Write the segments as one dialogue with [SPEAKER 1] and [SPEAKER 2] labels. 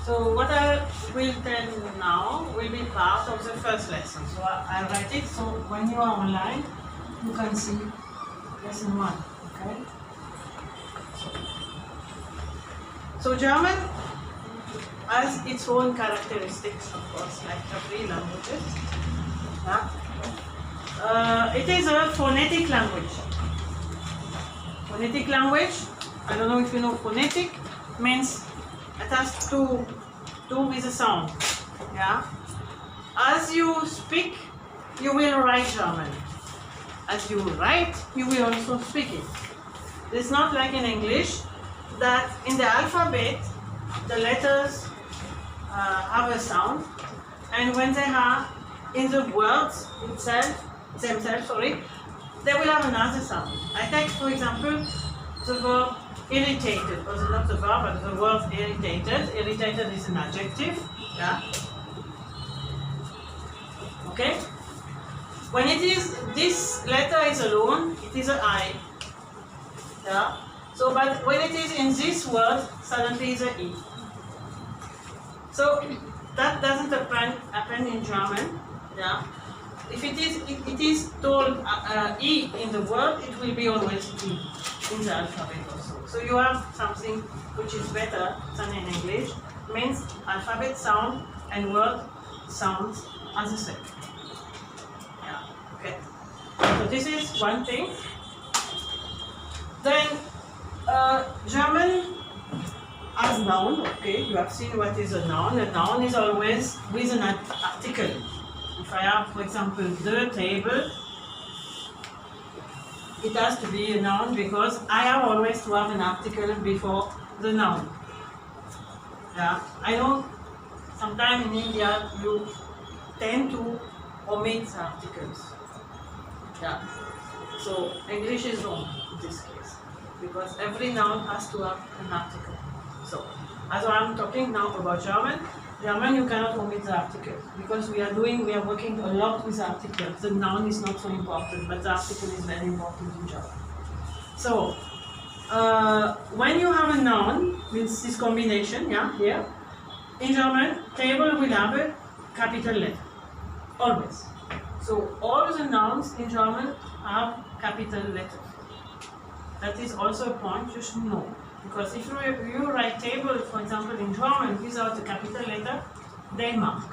[SPEAKER 1] So what I will tell you now will be part of the first lesson. So I'll write it so when you are online, you can see lesson 1. Okay? So German has its own characteristics, of course, like every languages. Yeah? It is a phonetic language. Phonetic language, I don't know if you know phonetic, means it has to do with a sound. Yeah? As you speak, you will write German. As you write, you will also speak it. It's not like in English that in the alphabet, the letters have a sound, and when they are in the words themselves, they will have another sound. I take, for example, the verb irritated, or not the verb, but the word irritated. Irritated is an adjective. Yeah. Okay. When it is this letter is alone, it is an I. Yeah. So, but when it is in this word, suddenly it's an E. So that doesn't happen in German. Yeah. If it is told E in the word, it will be always E in the alphabet also. So you have something which is better than in English. Means alphabet sound and word sounds are the same. Yeah. Okay. So this is one thing. Then German as noun. Okay, you have seen what is a noun. A noun is always with an article. If I have, for example, the table, it has to be a noun because I have always to have an article before the noun. Yeah, I know sometimes in India you tend to omit the articles. Yeah, so English is wrong in this case because every noun has to have an article. So, as I'm talking now about German, you cannot omit the article because we are working a lot with articles. The noun is not so important, but the article is very important in German. So, when you have a noun, means this combination, yeah, here, in German, table will have a capital letter, always. So, all the nouns in German have capital letters. That is also a point you should know. Because if you write table, for example, in German without a capital letter, they mark.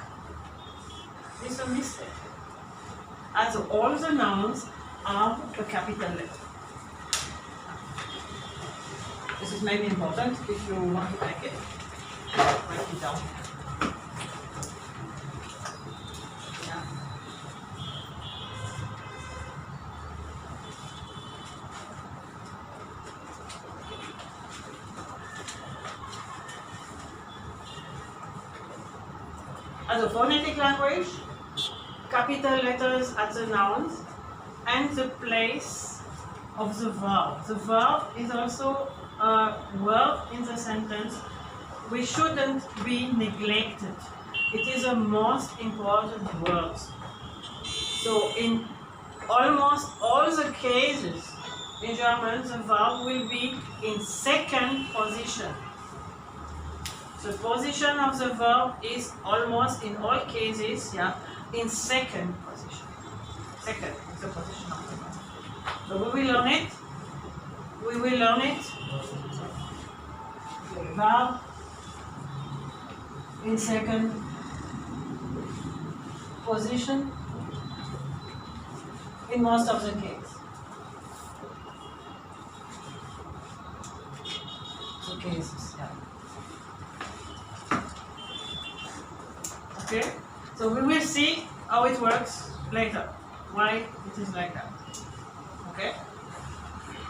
[SPEAKER 1] It's a mistake. As all the nouns have a capital letter. This is maybe important if you want to take it. Write it down. Yeah. As a phonetic language, capital letters at the nouns and the place of the verb. The verb is also a word in the sentence which shouldn't be neglected. It is the most important word. So in almost all the cases in German, the verb will be in second position. The position of the verb is almost in all cases, yeah, in second position. Second is the position of the verb. So we will learn it. We will learn it. Okay, verb in second position in most of the cases. The cases, yeah. Okay, so we will see how it works later, why it is like that. Okay,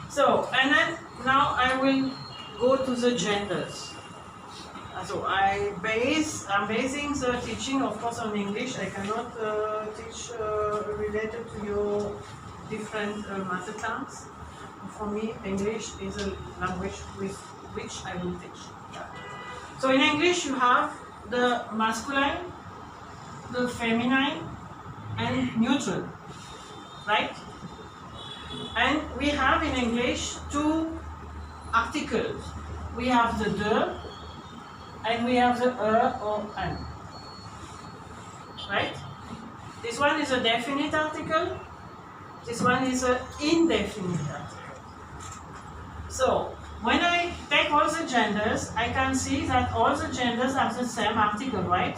[SPEAKER 1] so and then now I will go to the genders. So I'm basing the teaching, of course, on English. I cannot teach related to your different mother tongues. For me, English is a language with which I will teach. Yeah. So in English, you have the masculine, the feminine, and neutral, right? And we have in English two articles. We have the and we have the or an. Right? This one is a definite article. This one is an indefinite article. So, when I take all the genders, I can see that all the genders have the same article, right?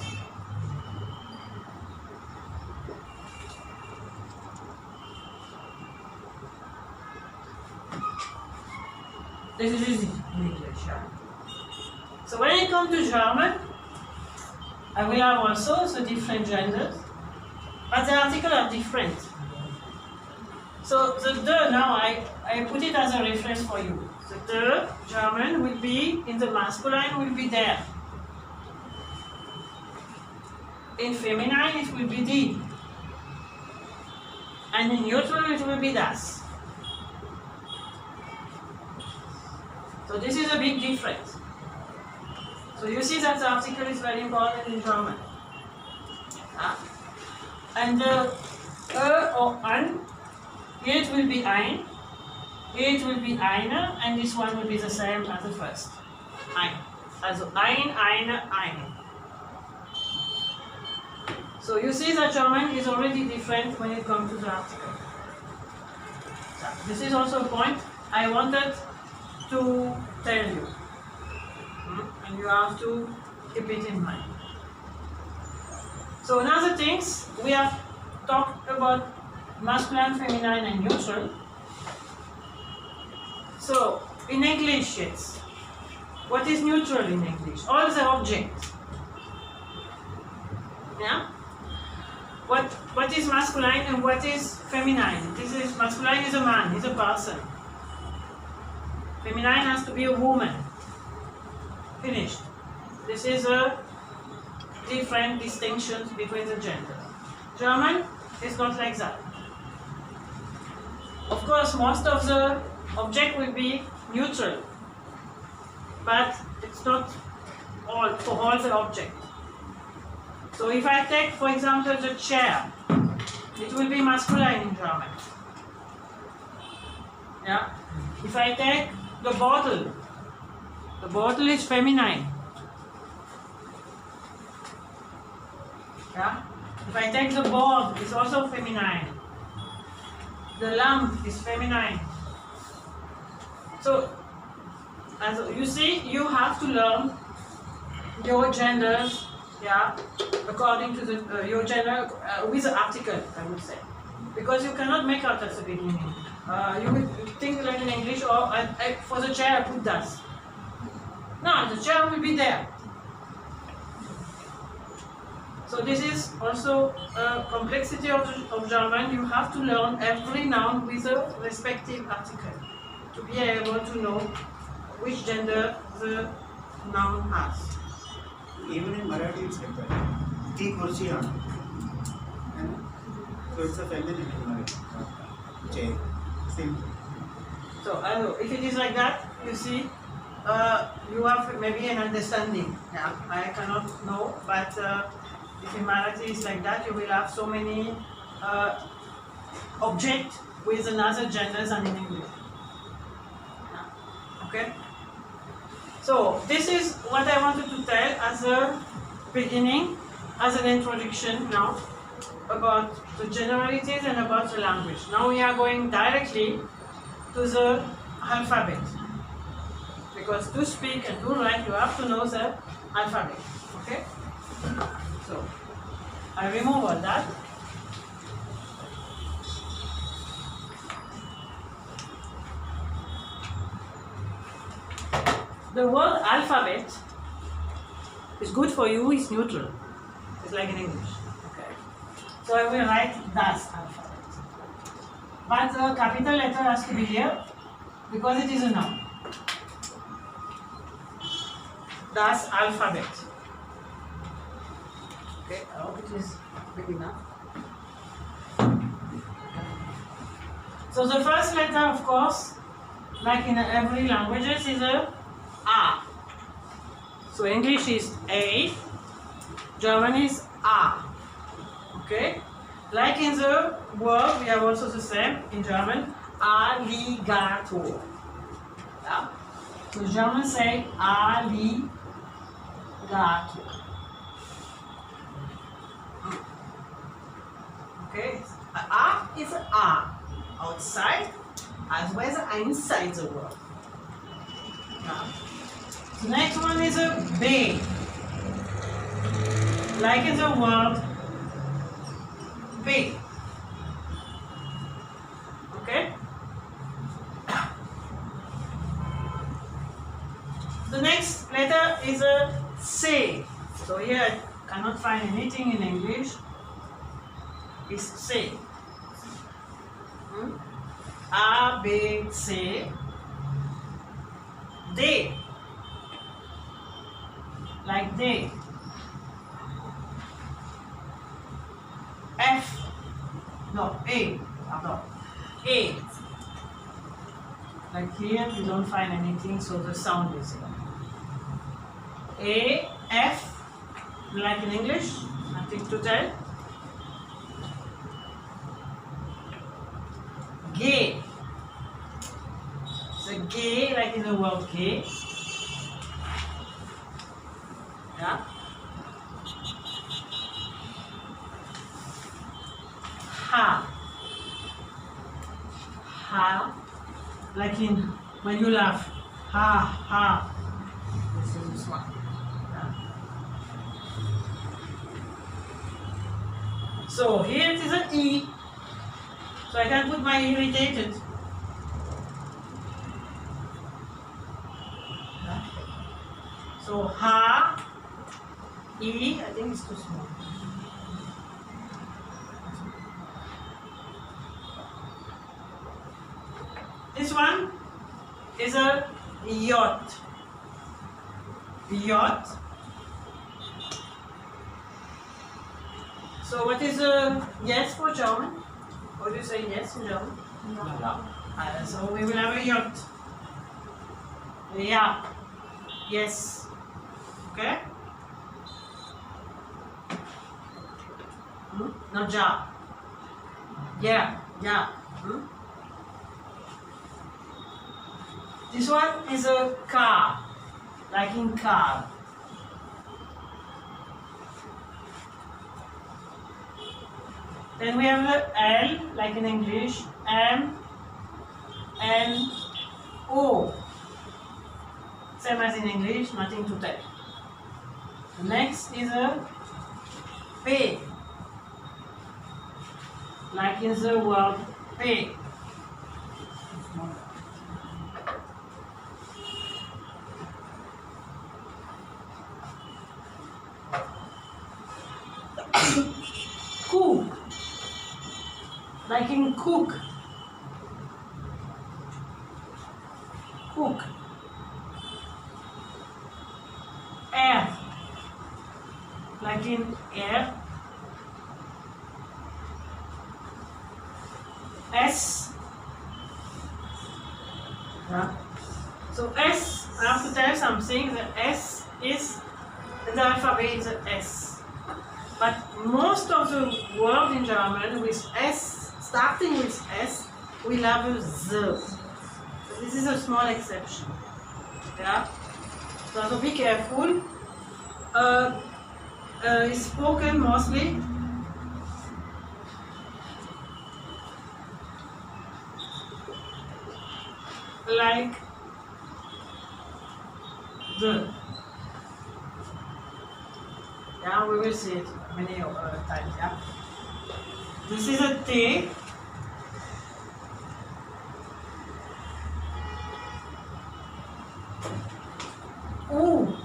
[SPEAKER 1] This is easy in English. Yeah? So when I come to German, I will have also the different genders, but the articles are different. So the de now, I put it as a reference for you. The de German will be, in the masculine, will be der. In feminine, it will be die. And in neutral, it will be das. So this is a big difference. So you see that the article is very important in German. And the or an, here it will be ein, here it will be eine, and this one will be the same as the first. Ein. Also ein, eine, eine. So you see that German is already different when it comes to the article. So this is also a point I wanted to tell you. And you have to keep it in mind. So another things, we have talked about masculine, feminine and neutral. So in English, yes. What is neutral in English? All the objects. Yeah? What is masculine and what is feminine? This is masculine is a man, is a person. Feminine has to be a woman. Finished. This is a different distinctions between the genders. German is not like that. Of course, most of the object will be neutral, but it's not all for all the object. So if I take, for example, the chair, it will be masculine in German. Yeah. If I take the bottle is feminine. Yeah. If I take the board, it's also feminine. The lamp is feminine. So, as you see, you have to learn your genders, yeah, according to the your gender with the article, I would say, because you cannot make out at the beginning. You would think like in English, or for the chair I put das. No, the chair will be there. So this is also a complexity of German. You have to learn every noun with a respective article to be able to know which gender the noun has.
[SPEAKER 2] Even in Marathi it's like that. Ti kursi on. So it's a feminine in Marathi. Chair. Same.
[SPEAKER 1] So if it is like that, you see, you have maybe an understanding. Yeah, I cannot know, but if in Marathi is like that, you will have so many objects with another genders than in English. Yeah. Okay. So this is what I wanted to tell as a beginning, as an introduction now about the generalities and about the language. Now we are going directly to the alphabet, because to speak and to write you have to know the alphabet. Okay? So I remove all that. The word alphabet is good for you, it's neutral. It's like in English. Okay. So I will write das alphabet. But the capital letter has to be here because it is a noun. Das alphabet. Okay, I hope it is big enough. So the first letter, of course, like in every language, is a A. So English is A, German is A. Okay? Like in the word, we have also the same in German, Alligator. Yeah? So German say Alligator. Gato. Okay? A is a outside as well as inside the word. Yeah. The next one is a B. Like in the word B. Okay? The next letter is a C. So here I cannot find anything in English. It's C. A, B, C. D. Like D. F. No, A. Pardon. A. Like here, you don't find anything, so the sound is here. A, F, like in English, nothing to tell. Gay. So gay, like in the word gay. Yeah. Ha. Ha. Like in when you laugh. Ha, ha. This is this one. Yeah. So here it is an E. So I can put my irritated. Yeah. So ha, E, I think it's too small. This one is a yacht. Yacht. So what is a yes for German? How do you say yes in German?
[SPEAKER 2] Ja.
[SPEAKER 1] So we will have a yacht. Yeah. Yes. Okay? Not ja. Yeah. Yeah. This one is a car, like in car. Then we have the L, like in English, M, N, O. Same as in English, nothing to tell. The next is a P, like in the word P. Cook, like in cook. Cook. Air, like in air. S. Yeah. So S, I have to tell something. The S is in the alphabet is a S. But most of the words in German with S, starting with S, will have a Z. So this is a small exception. Yeah. So be careful. It's spoken mostly like the. Yeah, we will see it many times. Yeah. This is a T. U.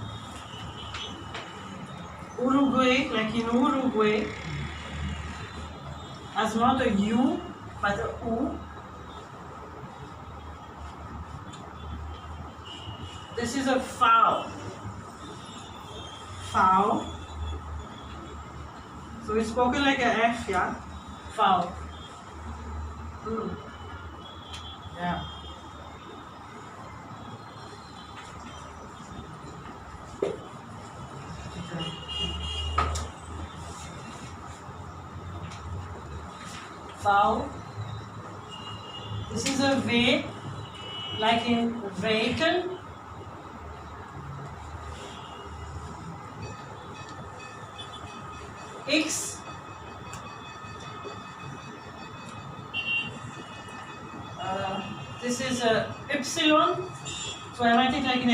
[SPEAKER 1] Uruguay, like in Uruguay, has not a U, but a U. This is a foul. Foul. So it's spoken like a F, yeah? Foul. Yeah. Foul. This is a V, like in vehicle. X. This is a epsilon. So I write it like in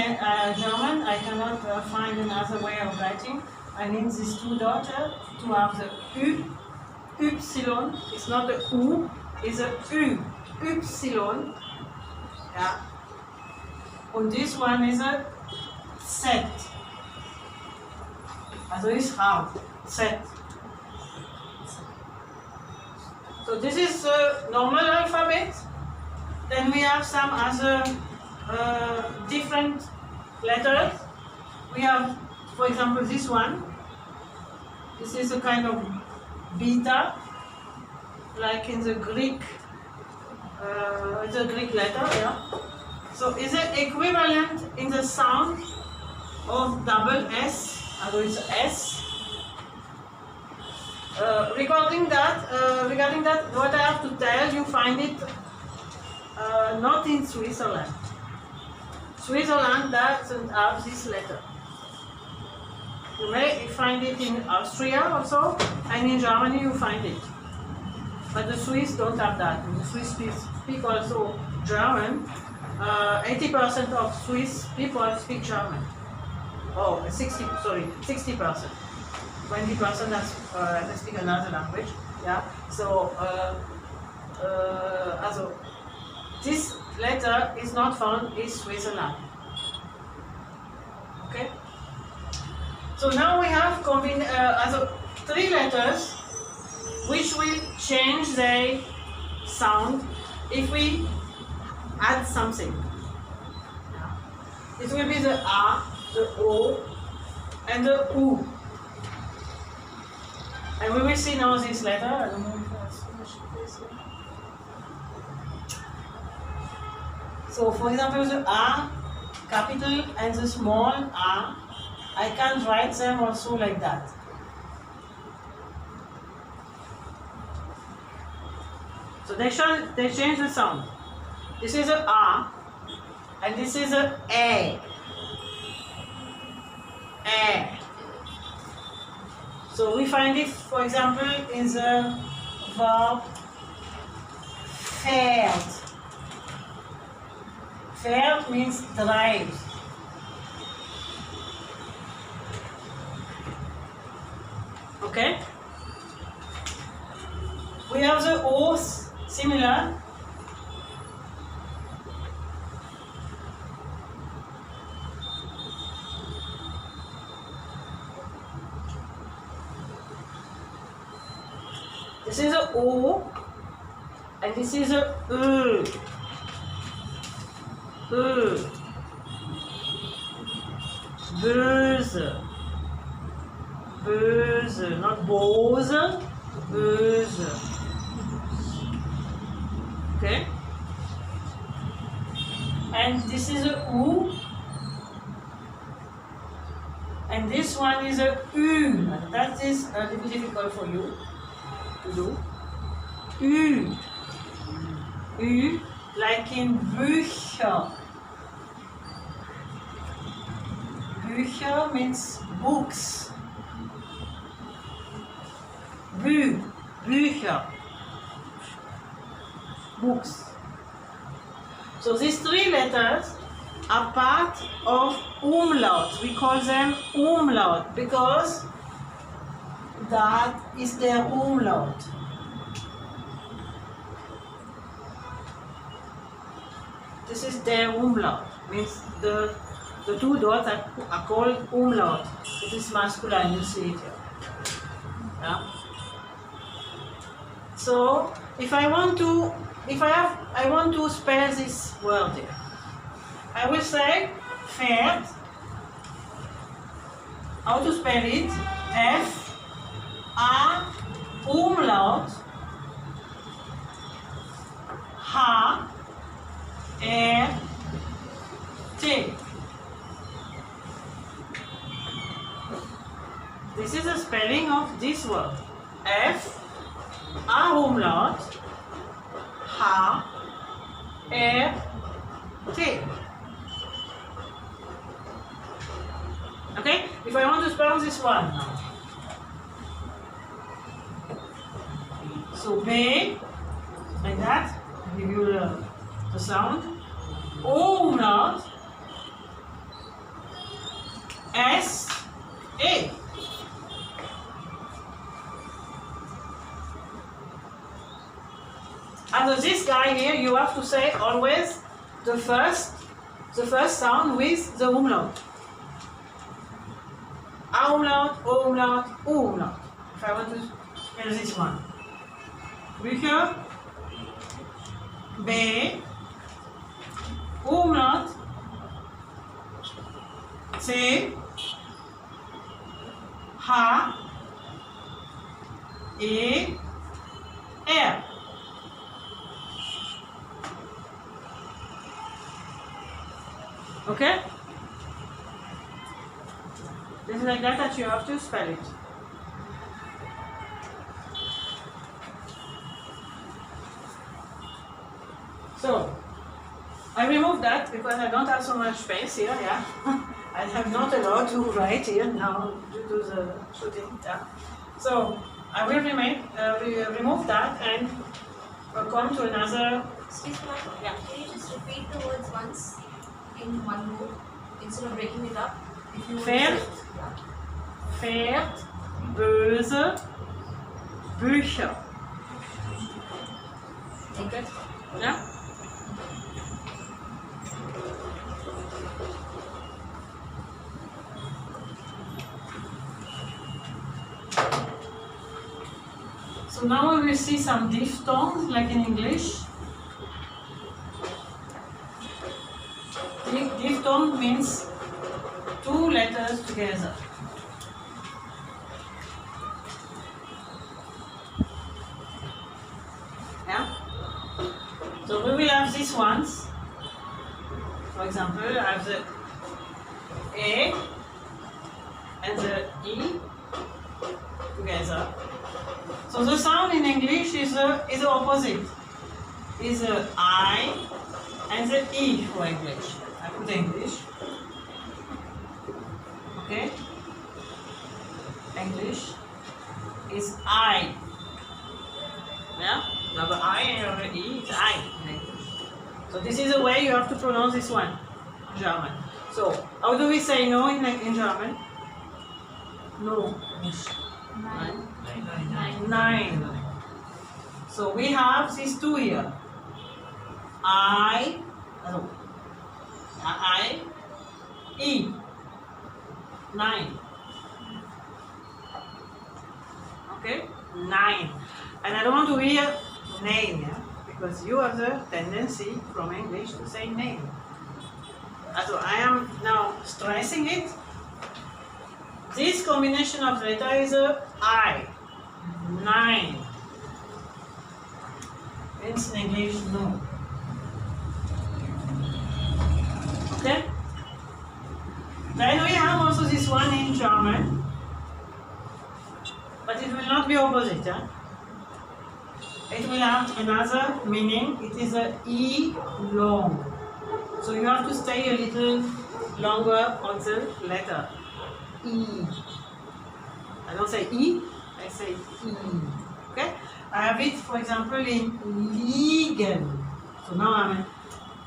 [SPEAKER 1] German. I cannot find another way of writing. I need these two dots to have the U. Epsilon. It's not a U, it's a U. Epsilon. Yeah. And this one is a Z. Also ist round. Z. So this is the normal alphabet. Then we have some other different letters. We have, for example, this one. This is a kind of beta, like in the Greek letter. Yeah. So is it equivalent in the sound of double S? Also it's S. Regarding that, what I have to tell you, find it not in Switzerland. Switzerland doesn't have this letter. You may find it in Austria also, and in Germany you find it. But the Swiss don't have that. The Swiss speak also German. 80% of Swiss people speak German. Oh, 60%. 20% that speak another language. Yeah. So, also, this letter is not found in Switzerland. Okay. So now we have three letters which will change their sound if we add something. It will be the A, the O, and the U. And we will see now this letter. I don't know if I finished this one. So for example, the A, capital, and the small a, I can write them also like that. So they change the sound. This is a A, and this is a A. A. So we find it, for example, in the verb fährt. Fährt means drives. Okay? We have the O's similar. This is a O, and this is a Ö. Ö. Böse. Böse, not böse, böse. Okay? And this is a U, and this one is a U. That is a little difficult for you to do. U. U, like in Bücher. Bücher means books. Bücher. Books. So these three letters are part of umlaut. We call them umlaut because that is their umlaut. This is their umlaut. Means the two dots are called umlaut. It is masculine, you see it here. Yeah. So if I want to spell this word here, I will say fährt. How to spell it? F A umlaut H R T. This is the spelling of this word. F A umlaut H R T. Okay? If I want to spell this one now, So B, like that. I give you the sound. Umlaut. S, A. And this guy here, you have to say always the first sound with the umlaut. Umlaut, umlaut, umlaut. If I want to spell this one. Bücher, B, umlaut, C, H, E, R. Okay? This is like that you have to spell it. So, I remove that because I don't have so much space here, yeah. I have not a lot to write here now due to the shooting, yeah. So, I will remove that and we'll come to another.
[SPEAKER 3] Excuse me,
[SPEAKER 1] Yeah.
[SPEAKER 3] can you just repeat the words once in one go instead of breaking it up? If you
[SPEAKER 1] Pferd, Pferd, böse, Bücher. Okay? Yeah? So now we will see some diphthongs like in English. Diphthong means two letters together. Yeah? So we will have these ones. For example, I have the A and the E together. So the sound in English is the opposite. Is the I and the E for English. I put English. Okay? English is I. Yeah? Now the I and the E is I in English. So this is the way you have to pronounce this one in German. So how do we say no in German? No.
[SPEAKER 3] Nine.
[SPEAKER 1] Nine. So we have these two here. I, E. 9. Okay? 9. And I don't want to hear name, yeah? Because you have the tendency from English to say name. So I am now stressing it. This combination of letters is a I. 9. Means in English no. Okay? Then we have also this one in German. But it will not be opposite. Huh? It will have another meaning. It is a E long. So you have to stay a little longer on the letter. E. I don't say E, I say E. Okay? I have it, for example, in liegen. So now I'm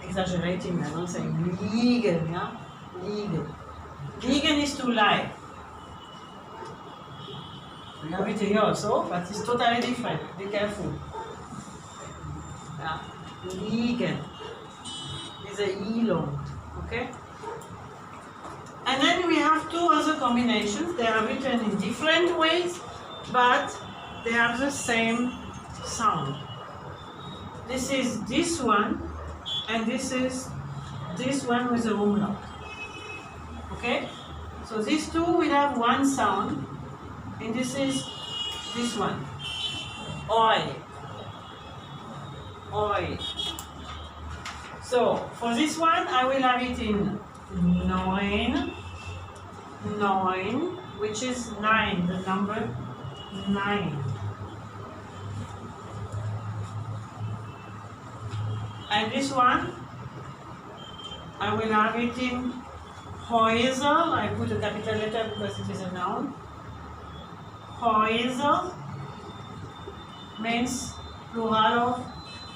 [SPEAKER 1] exaggerating, I don't say liegen, yeah? Liegen. Liegen is to lie. We have it here also, but it's totally different. Be careful. Yeah. Liegen is a E long. Okay? And then we have two other combinations. They are written in different ways, but they have the same sound. This is this one, and this is this one with a umlaut. Okay? So these two will have one sound, and this is this one. Oi. Oi. So for this one, I will have it in 9, which is 9, the number 9. And this one, I will have it in Häuser. I put a capital letter because it is a noun. Häuser. means plural of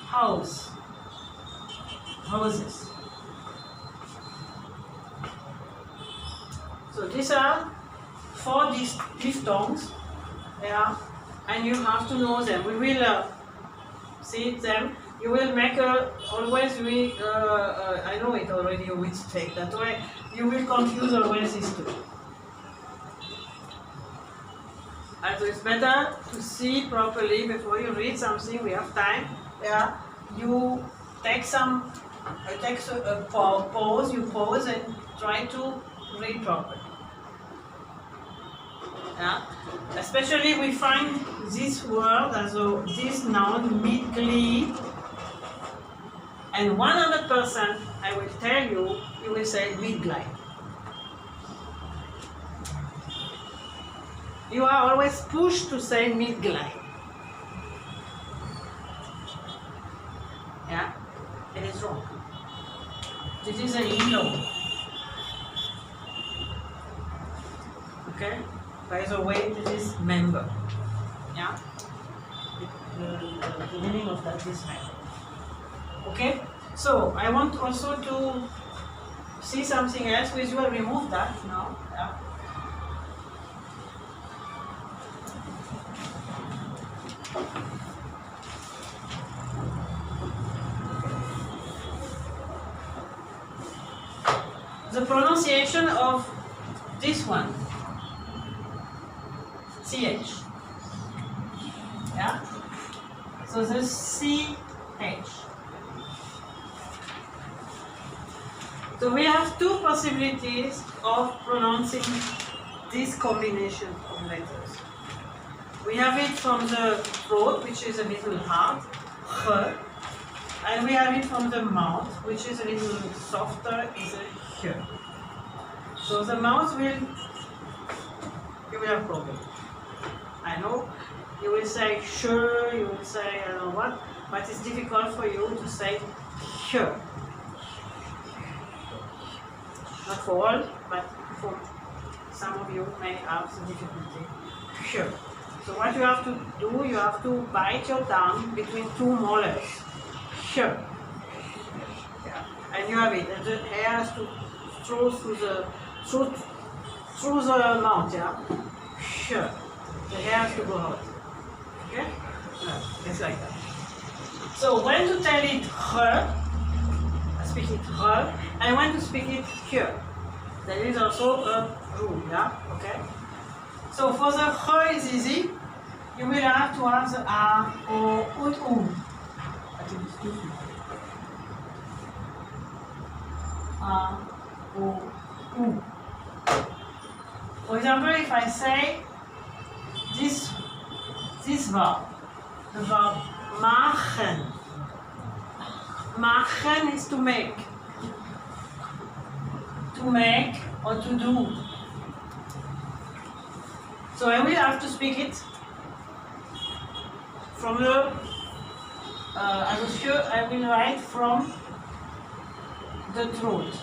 [SPEAKER 1] house, houses. So these are 4 diphthongs, yeah, and you have to know them. We will see them. You will make always, I know it already which take, that way you will confuse always these two. And so it's better to see properly before you read something. We have time. Yeah, you take a pause. You pause and try to read properly. Yeah, especially we find this word as this noun midgly, and 100% I will tell you, you will say midglide. You are always pushed to say midglide. Yeah, it is wrong. This is a no. Okay? By the way, this is member. Yeah? The meaning of that is member. Okay? So, I want also to see something else with you. I'll remove that now. Yeah? The pronunciation of this one, CH. Yeah? So the CH. So we have 2 possibilities of pronouncing this combination of letters. We have it from the throat, which is a little hard, h, and we have it from the mouth, which is a little softer, is a h. So the mouth will, you will have problem. I know, you will say sure, you will say I don't know what, but it's difficult for you to say h. Not for all, but for some of you may have some difficulty. H. So what you have to do, you have to bite your tongue between 2 molars. H. Yeah. And you have it, and the air has to throw through the mouth, yeah? H. The air has to go out. Okay? Yeah, it's like that. So when to tell it I speak it and when to speak it here. There is also a rule, yeah? Okay? So for the is easy. You will have to have the A, O, and U. I think it's too small. A, O, U. For example, if I say this verb, the verb machen. Machen is to make. To make or to do. So I will have to speak it from the, I will write from the throat.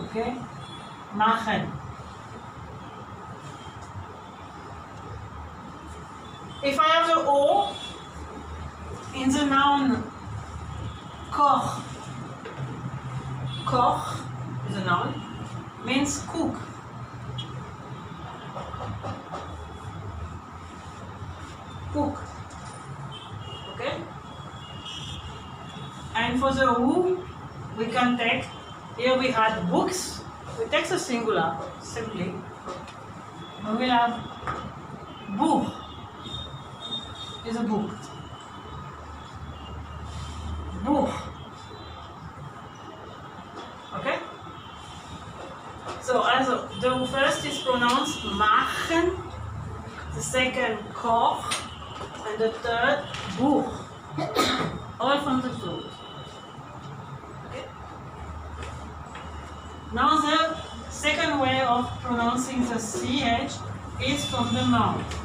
[SPEAKER 1] Okay? Machen. If I have the O in the noun koch, koch is a noun, means cook. Cook. Okay? And for the who, we can take, here we had books, we take the singular simply. We will have Buch is a book. Buch. Okay? So also, the first is pronounced machen, the second koch, and the third Buch. All from the throat. Okay? Now the second way of pronouncing the CH is from the mouth.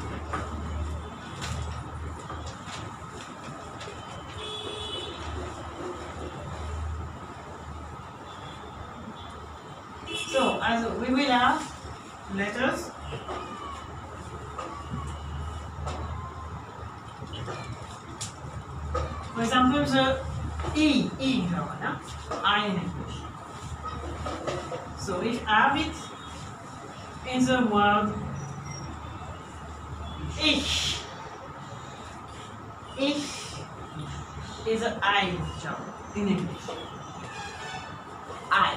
[SPEAKER 1] So, we will have letters For example, the E in German, yeah? I in English. So ich have it in the word ich. Ich is an I in German, in English. I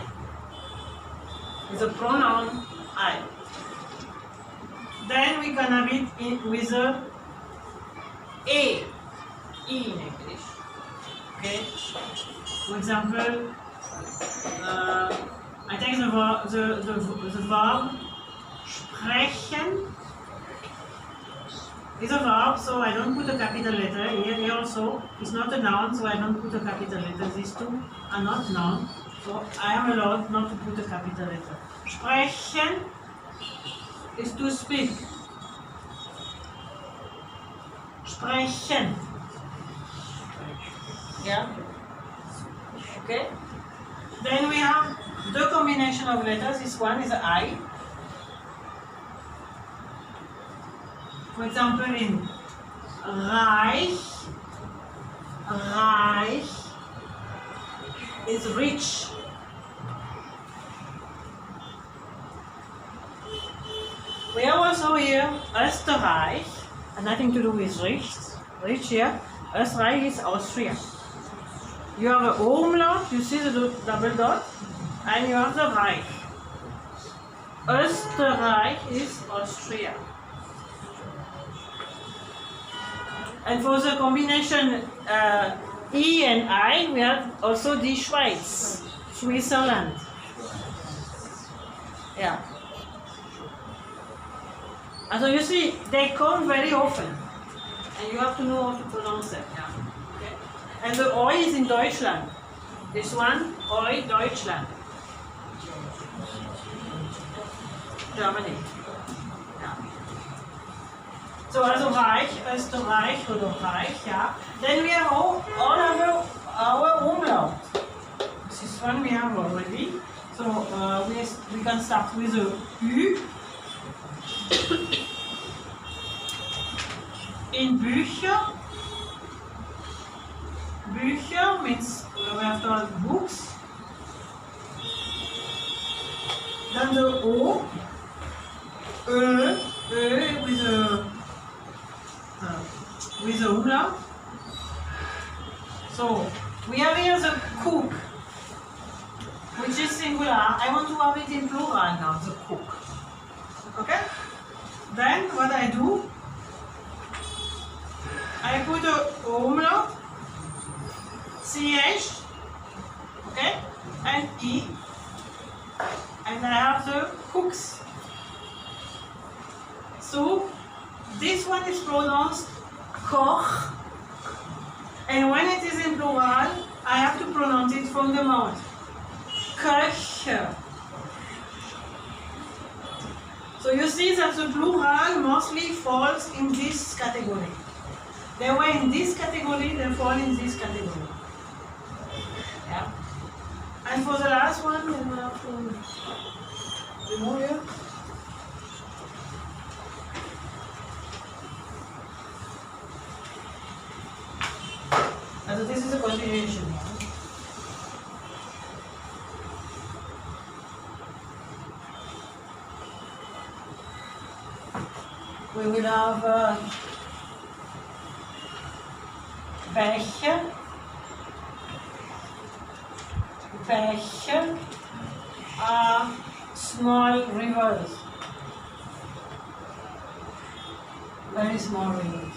[SPEAKER 1] is a pronoun I. Then we can have it with a E in English. Okay? For example, I take the verb sprechen is a verb, so I don't put a capital letter. Here also, it's not a noun, so I don't put a capital letter. These two are not nouns, so I am allowed not to put a capital letter. Sprechen is to speak. Sprechen. Yeah? Okay? Then we have the combination of letters. This one is I. For example, in reich, reich is rich. We have also here Österreich, and nothing to do with rich. Rich here. Österreich is Austria. You have a umlaut, you see the double dot, and you have the Reich. Österreich is Austria. And for the combination E and I, we have also the Schweiz, Switzerland. Yeah. And so you see, they come very often, and you have to know how to pronounce them. Yeah. Okay. And the Oi is in Deutschland. This one, Oi, Deutschland. Germany. Yeah. So also Reich, Österreich oder Reich, yeah. Then we have all our umlaut. This one we have already. So we can start with a U. In Bücher. Bücher means we have to have books. Then the O. With a umlaut. So we have here the cook, which is singular. I want to have it in plural now, the cook. Okay? Then what I do, I put a umlaut, CH, okay, and E, and I have the cooks. So this one is pronounced Koch, and when it is in plural, I have to pronounce it from the mouth. Köche. So you see that the plural mostly falls in this category. They were in this category, they fall in this category. Yeah. And for the last one, we have to remove here. So this is a continuation. We will have welche are small rivers, very small rivers.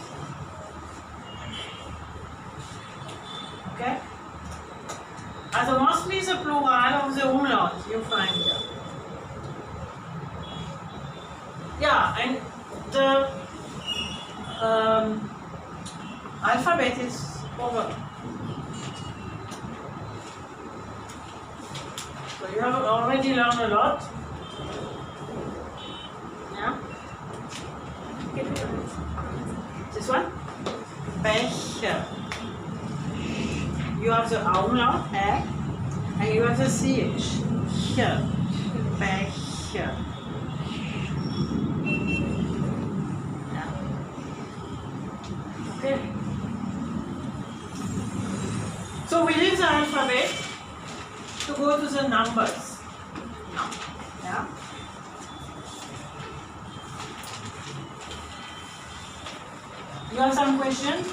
[SPEAKER 1] Okay? As mostly the plural of the umlaut you find here. Yeah, and the alphabet is over. So you have already learned a lot. Yeah? This one? Becher. You have the umlaut, and you have the CH. Becher. Becher. Yeah. Okay. numbers. Now, yeah. You have some question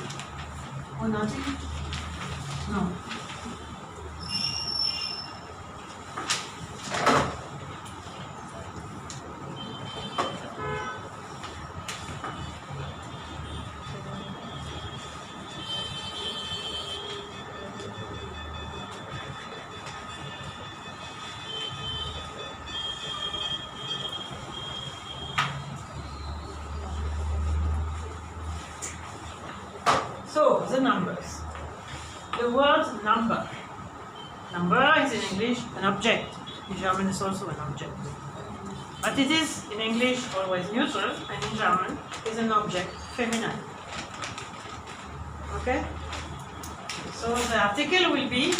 [SPEAKER 1] or nothing? No. So, the numbers. The word number. Number is in English an object. In German is also an object. But it is in English always neutral, and in German is an object feminine. Okay? So the article will be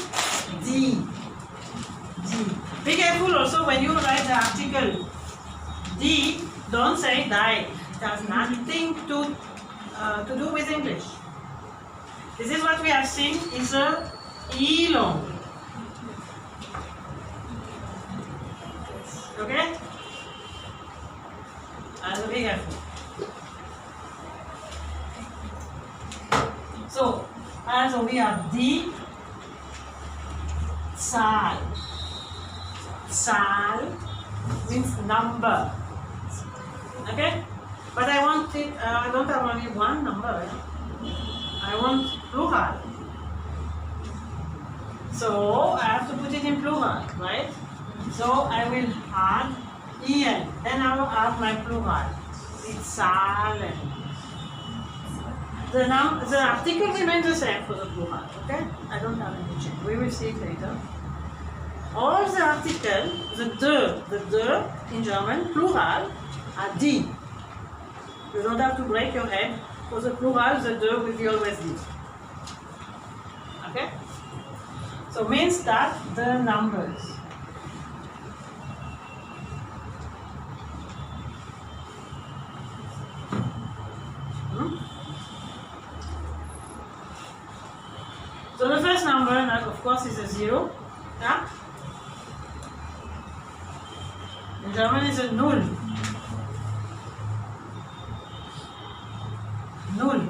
[SPEAKER 1] die. Die. Be careful also when you write the article die, don't say die. It has nothing to do with English. This is what we have seen is a E long. Okay? Also be careful. So, also we have die Zahl. Zahl means number. Okay? But I want it, I don't have only one number. I want plural. So I have to put it in plural, right? So I will add en. Then I will add my plural. It's Zahlen. The article remains the same for the plural, okay? I don't have any change. We will see it later. All the article, the de in German, plural, are die. You don't have to break your head. For the plural, the de will be always die. Okay? So means that the numbers. So the first number, of course, is a 0. Yeah? In German is a null. Null.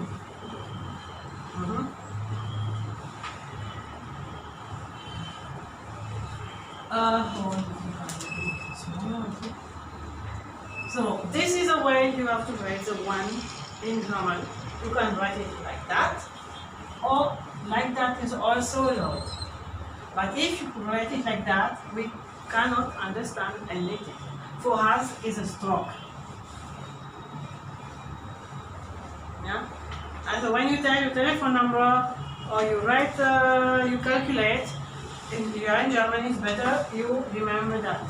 [SPEAKER 1] So this is a way you have to write the 1 in German. You can write it like that, or like that is also allowed. But if you write it like that, we cannot understand anything. For us, it's a stroke. Yeah? And so when you tell your telephone number or you write, you calculate, if you are in Germany, it's better you remember that.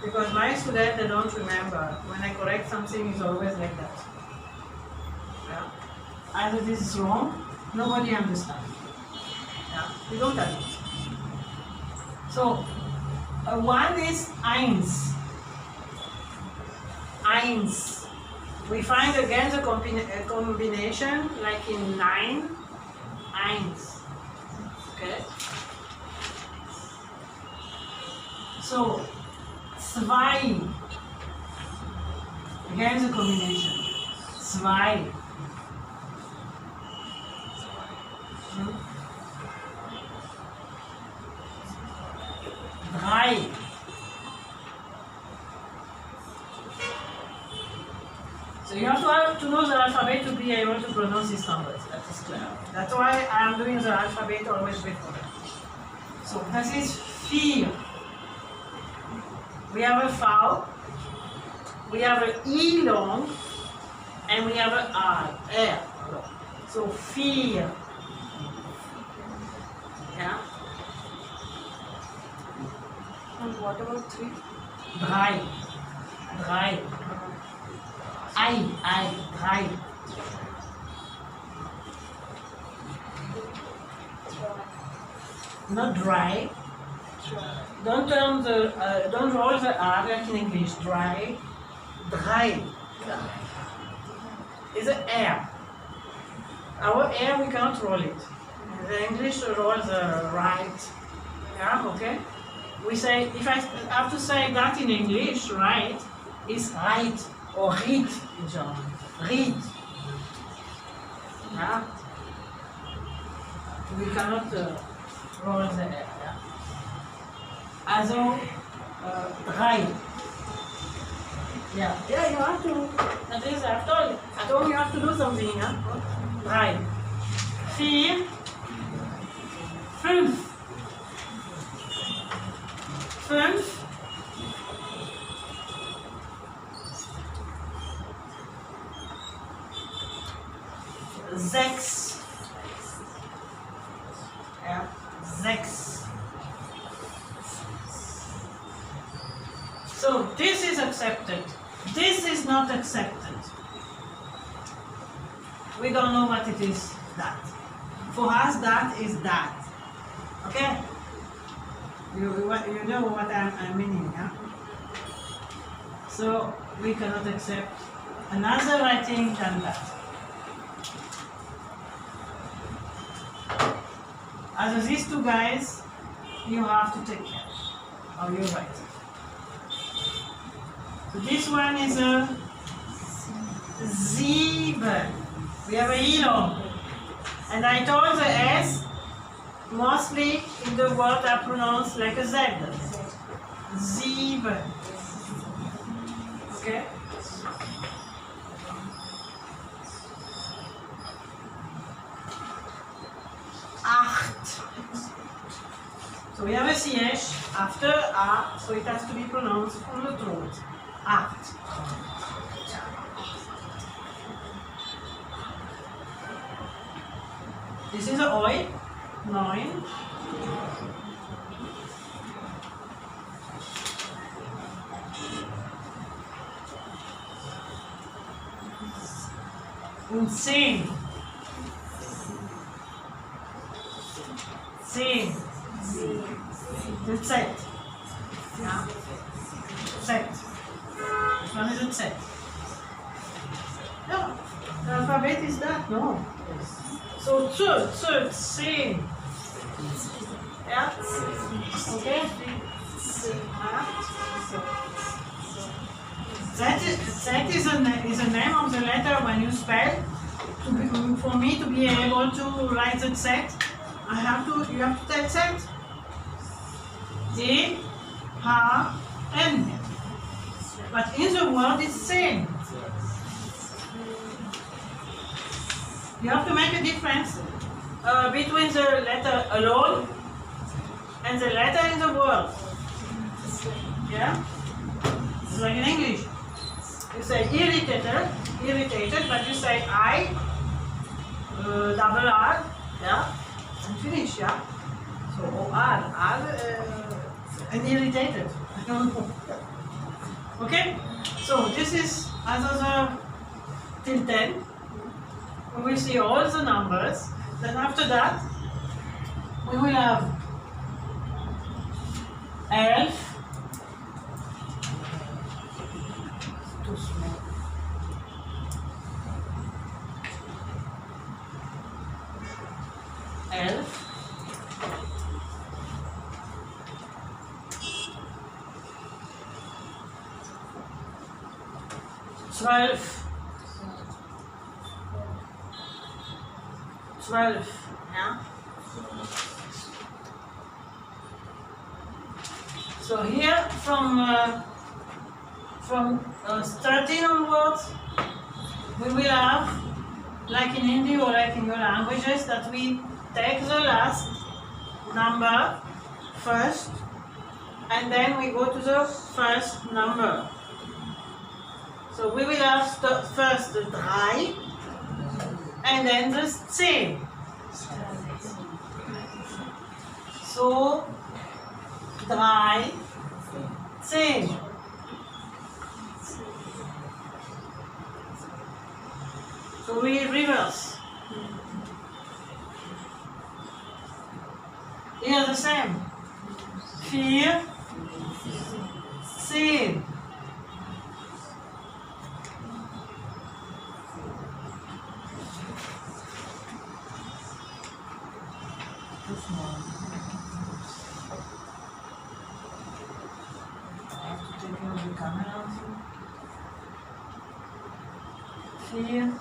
[SPEAKER 1] Because my students, they don't remember. When I correct something, it's always like that. Yeah? Either this is wrong, nobody understands. Yeah? You don't have it. So, 1 is eins. Eins. We find again the combination like in 9, eins. Okay? So, 2. Again the combination. 2. Drei. So you have to know the alphabet to be able to pronounce these numbers. That is clear. That's why I am doing the alphabet always before. So this is 4. We have a V, we have an E long, and we have an R long. So 4. Yeah.
[SPEAKER 3] And what about 3?
[SPEAKER 1] 3. 3. I, 3. Not dry. Don't turn don't roll the R like in English. Dry. Dry. It's an air. Our air we cannot roll it. The English roll the right. Yeah, okay. we say, if I have to say that in English, right, is right or read in German. Read. Yeah? We cannot roll the air. Yeah? Also, drei. Yeah, you have to. That is, I told you have to do something. Yeah? Drei. Vier. Fünf. Fünf. Sechs. Ja, sechs. So this is accepted. This is not accepted. We don't know what it is, that. For us, that is that. Okay? You know what I'm meaning, yeah? So we cannot accept another writing than that. As these two guys, you have to take care of your writing. So this one is a sieben. We have a ilon. And I told the S, mostly in the word are pronounced like a Z. Sieben. Okay? Acht. So we have a CH after A, so it has to be pronounced from the throat. Acht. This is a Oi, 9. Und 10. 10. The Z. Yeah. Z. This one is a Z. No, the alphabet is that, no. So, 10. Yeah? Okay? Z is a name of the letter when you spell. For me to be able to write the Z, you have to take Z. D, H, N. But in the word it's same. You have to make a difference between the letter alone and the letter in the word. Yeah? It's like in English. You say irritated, but you say I, double R, yeah, and finish, yeah? So, R, and irritated. I don't know. Okay? So, this is another till 10. We will see all the numbers. Then after that, we will have 11. Too small. 11. 12. 12, yeah? So here from 13 onwards, we will have, like in Hindi or like in your languages, that we take the last number first, and then we go to the first number. So we will have first the drei, and then the 10. So, 3, 10. So we reverse. Here the same. 4, 10. hier op de camera. 4,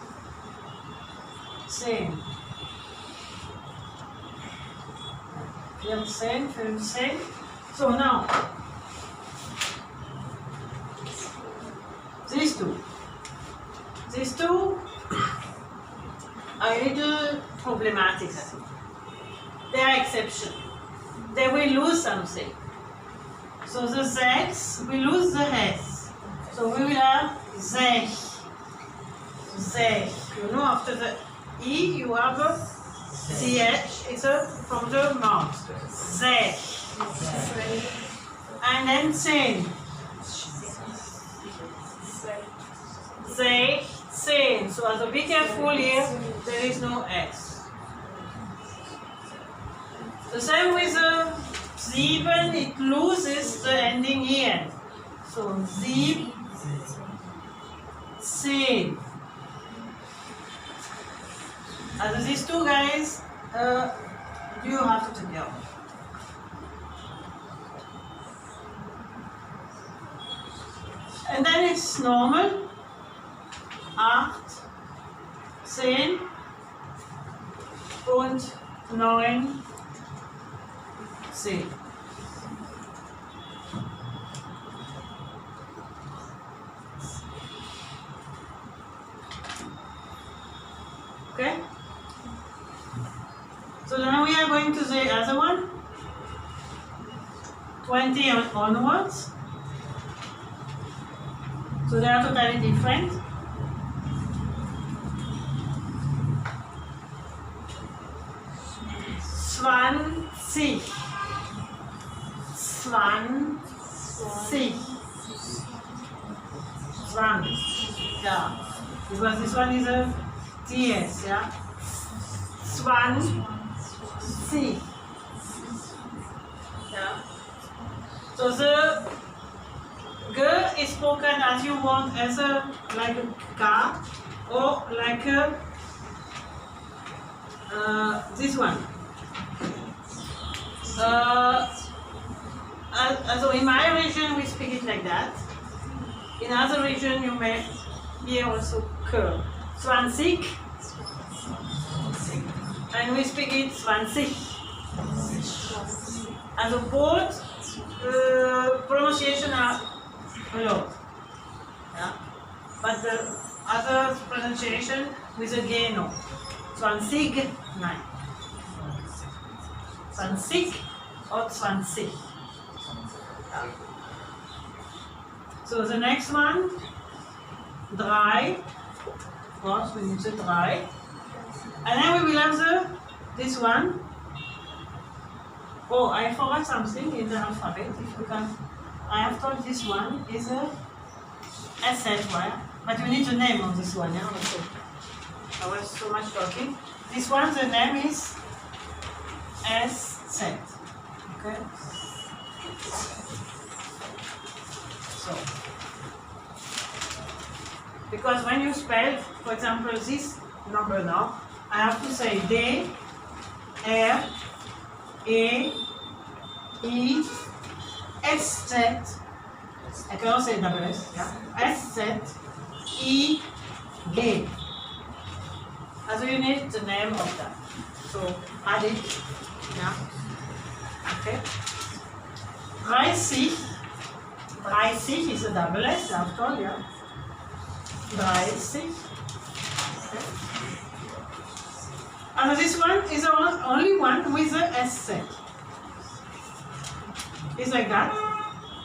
[SPEAKER 1] 10. 14, 15. So now, these two are a little problematic. They are exception. They will lose something. So the Z's, we lose the S. So we will have Zech. Zech. You know, after the E, you have a CH. It's from the mouth. Zech. And then Zehn. Zech, Zehn. So be careful here, there is no S. The same with the Sieben, it loses the ending EN. So Sieb, Zehn. And these two guys, you have to take care of. And then it's normal. 8, 10 und 9, 10. Okay? So now we are going to the other one. 20 onwards. So they are totally different. 20. 20. 20. Yeah. Because this one is a TS, yeah. 20. Yeah. So the G is spoken as you want, as a like a K or like a this one. So in my region we speak it like that. In other region you may hear also K. 20. And we speak it 20. And the both pronunciation are low. Yeah? But the other pronunciation with a G no. 20, 9. 20 or 20. So the next one, 3. Of course, we need the 3. And then we will have this one. Oh, I forgot something in the alphabet. If you can, I have thought this one is a SZ wire, but you need a name on this one. Yeah, also. I was so much talking. This one, the name is SZ. Okay. So, because when you spell, for example, this number now, I have to say D, R, E, I, S, Z. I can also say double S, yeah? S, Z, I, G. So you need the name of that. So add it, yeah? Okay. 30. 30 is a double S after all, yeah? 30. Okay. And this one is the only one with the SZ. It's like that.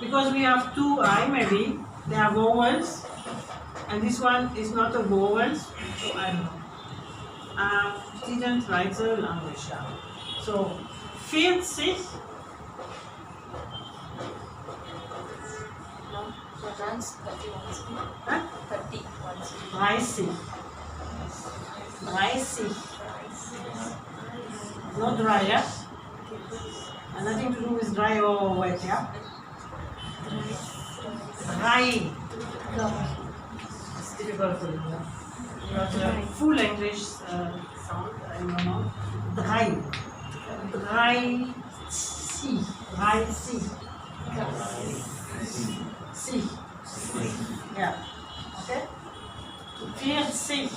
[SPEAKER 1] Because we have 2 I maybe, they are vowels. And this one is not a vowel, so I don't know. Didn't write the language down. So 40.
[SPEAKER 3] No, so that's 31.
[SPEAKER 1] Huh?
[SPEAKER 3] 30.
[SPEAKER 1] 30. 30. Not dry, yeah? And nothing to do with dry or wet, yeah? Dry. It's difficult to do. Not a full English sound, I don't know. Dry. Dry. Dry. Sie. Yeah. Okay? 40.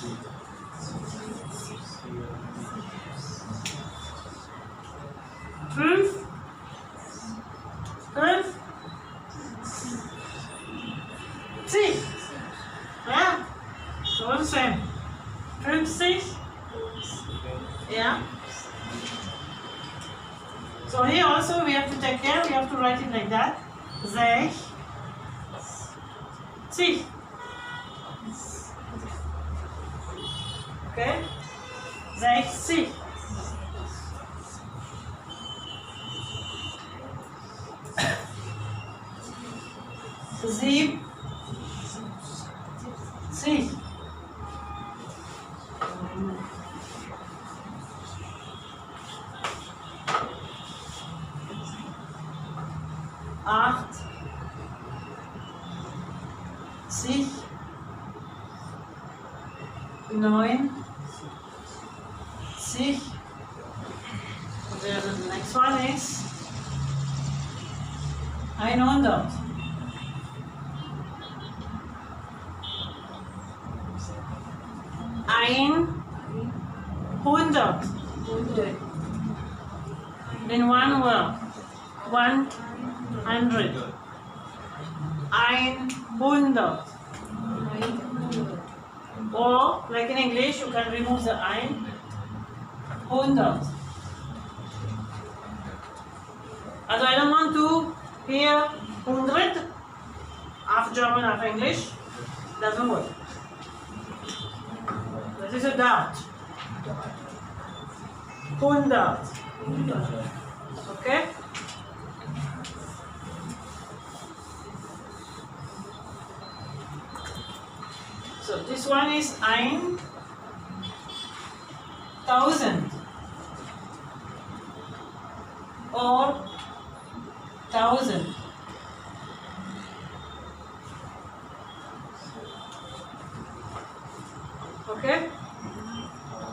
[SPEAKER 1] 5. 10. Yeah. So the same. 50. Yeah. So here also we have to take care, we have to write it like that. 60. Okay? 60. 70. 80. 90. The next one is 100. 100. In one word. 100. 100. Or, like in English, you can remove the ein. 100. Also, I don't want to hear 100, half German, half English. Doesn't work. This is a doubt. 100. Okay? So this one is 1,000 or 1,000. Okay?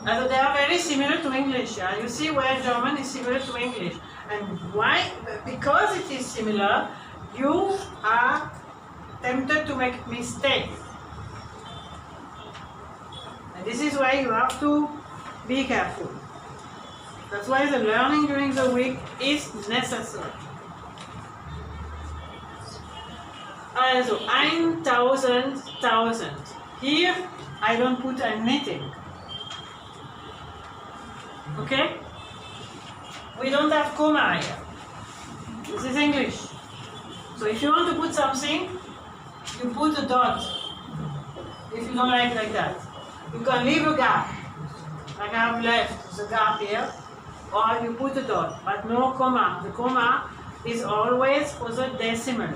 [SPEAKER 1] And they are very similar to English. Yeah? You see where German is similar to English. And why? Because it is similar, you are tempted to make mistakes. And this is why you have to be careful. That's why the learning during the week is necessary. Also, 1,000. Here, I don't put anything. Okay? We don't have comma here. This is English. So if you want to put something, you put a dot. If you don't like that. You can leave a gap. Like I have left the gap here. Or you put a dot, but no comma. The comma is always for the decimal.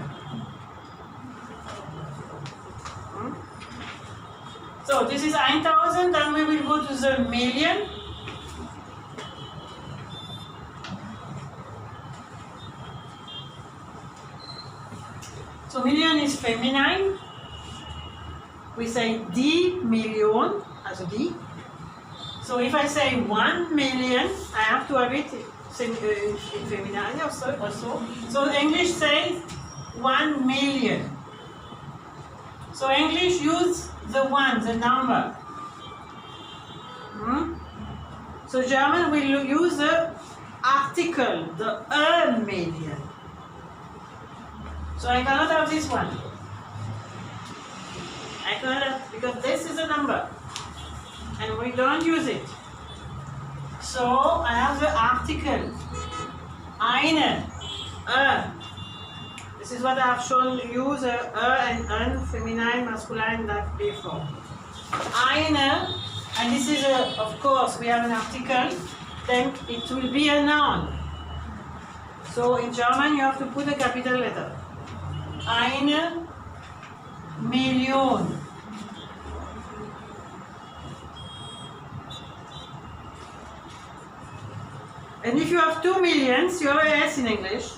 [SPEAKER 1] So this is 1,000, then we will go to the million. So million is feminine. We say die Million, also die. So if I say 1 million, I have to have it in feminine also. So English says 1 million. So English use the one, the number. So German will use the article, the a million. So I cannot have this one. I cannot have, because this is a number. And we don't use it. So I have the article. Eine, a. This is what I have shown you, the and un, feminine, masculine, that before. Eine, and this is a, of course, we have an article, then it will be a noun. So in German you have to put a capital letter. Eine Million. And if you have 2 millions, you have a S in English.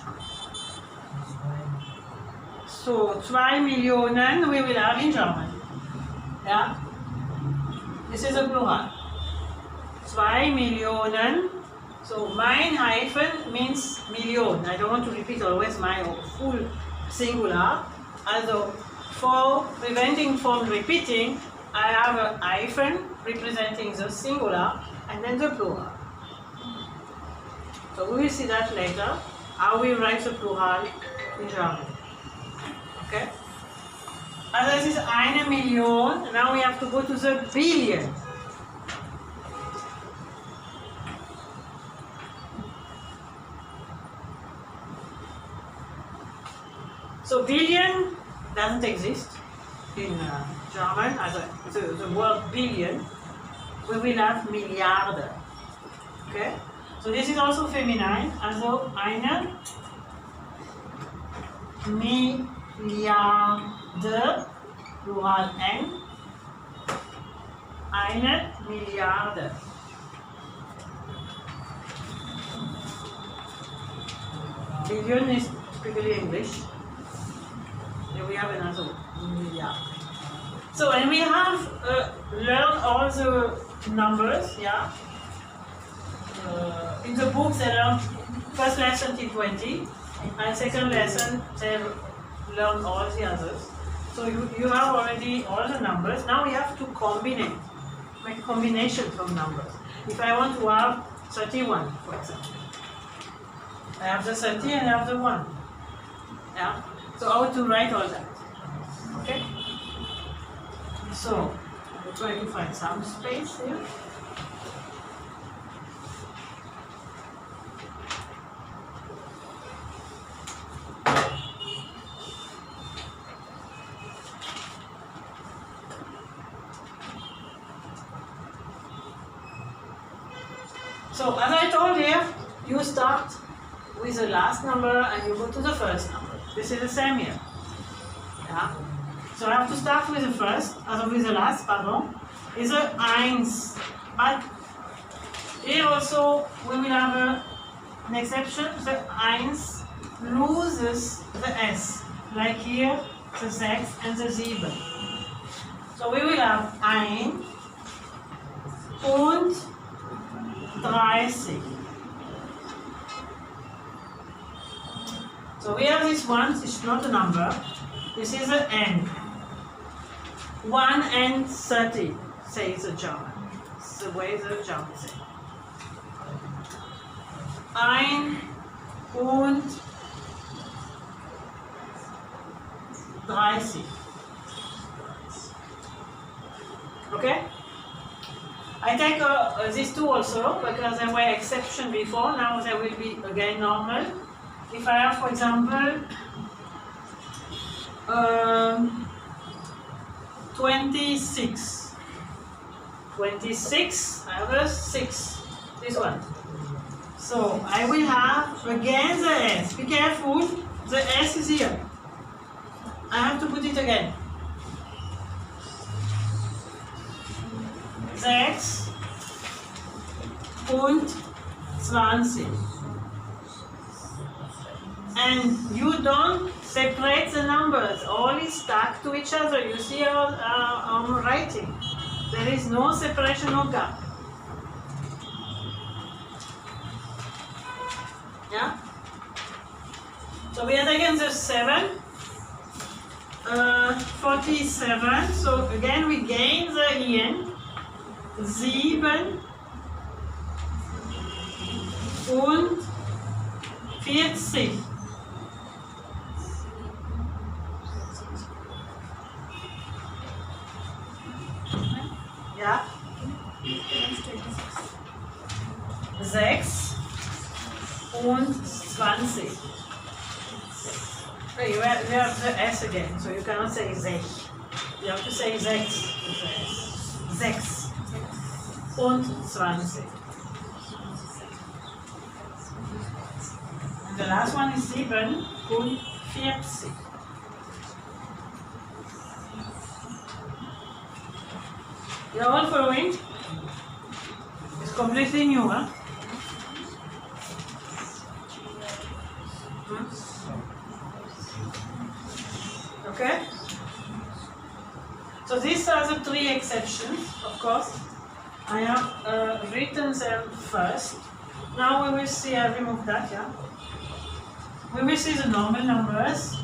[SPEAKER 1] So 2 Millionen we will have in German. Yeah? This is a plural. 2 Millionen. So mein hyphen means million. I don't want to repeat always my full singular. Also, for preventing from repeating, I have a hyphen representing the singular and then the plural. So we will see that later, how we write the plural in German. Okay? As this is eine Million, now we have to go to the billion. So billion doesn't exist in German as the word billion. We will have Milliarde. Okay? So this is also feminine, also eine Milliarde, plural N, eine Milliarde. Billion is typically English. Here we have another milliard. So, and we have learned all the numbers, yeah. In the book they learn first lesson till 20, and second lesson they learn all the others. So you have already all the numbers. Now we have to combine, make combinations from numbers. If I want to have 31, for example, I have the 30 and I have the 1. Yeah. So how to write all that? Okay. So we'll try to find some space here. So as I told you, you start with the last number and you go to the first number. This is the same here. Yeah. So I have to start with the first, with the last, pardon, is a 1. But here also we will have an exception. The 1 loses the S, like here the 6 and the 7. So we will have 1 und 30. So we have this one, it's not a number, this is an N. 1 and 30, says the German. It's the way the German say. 1 und 30. Okay? I take these two also because there were exceptions before, now there will be again normal. If I have, for example, 26. 26, I have a 6. This one. So I will have again the S. Be careful, the S is here. I have to put it again. 6 und 20. And you don't separate the numbers, all is stuck to each other. You see how I'm writing. There is no separation, no gap. Yeah? So we are again the 7. 47. So again we gain the IN. 7 und 40. Ja. 6 und 20. Okay, you have the S again, so you cannot say 6. You have to say 6 with the S. 6 und 20. And the last one is 7 und 40. You are all following? It's completely new, huh? Okay? So these are the 3 exceptions, of course. I have written them first. Now we will see, I remove that, yeah? We will see the normal numbers.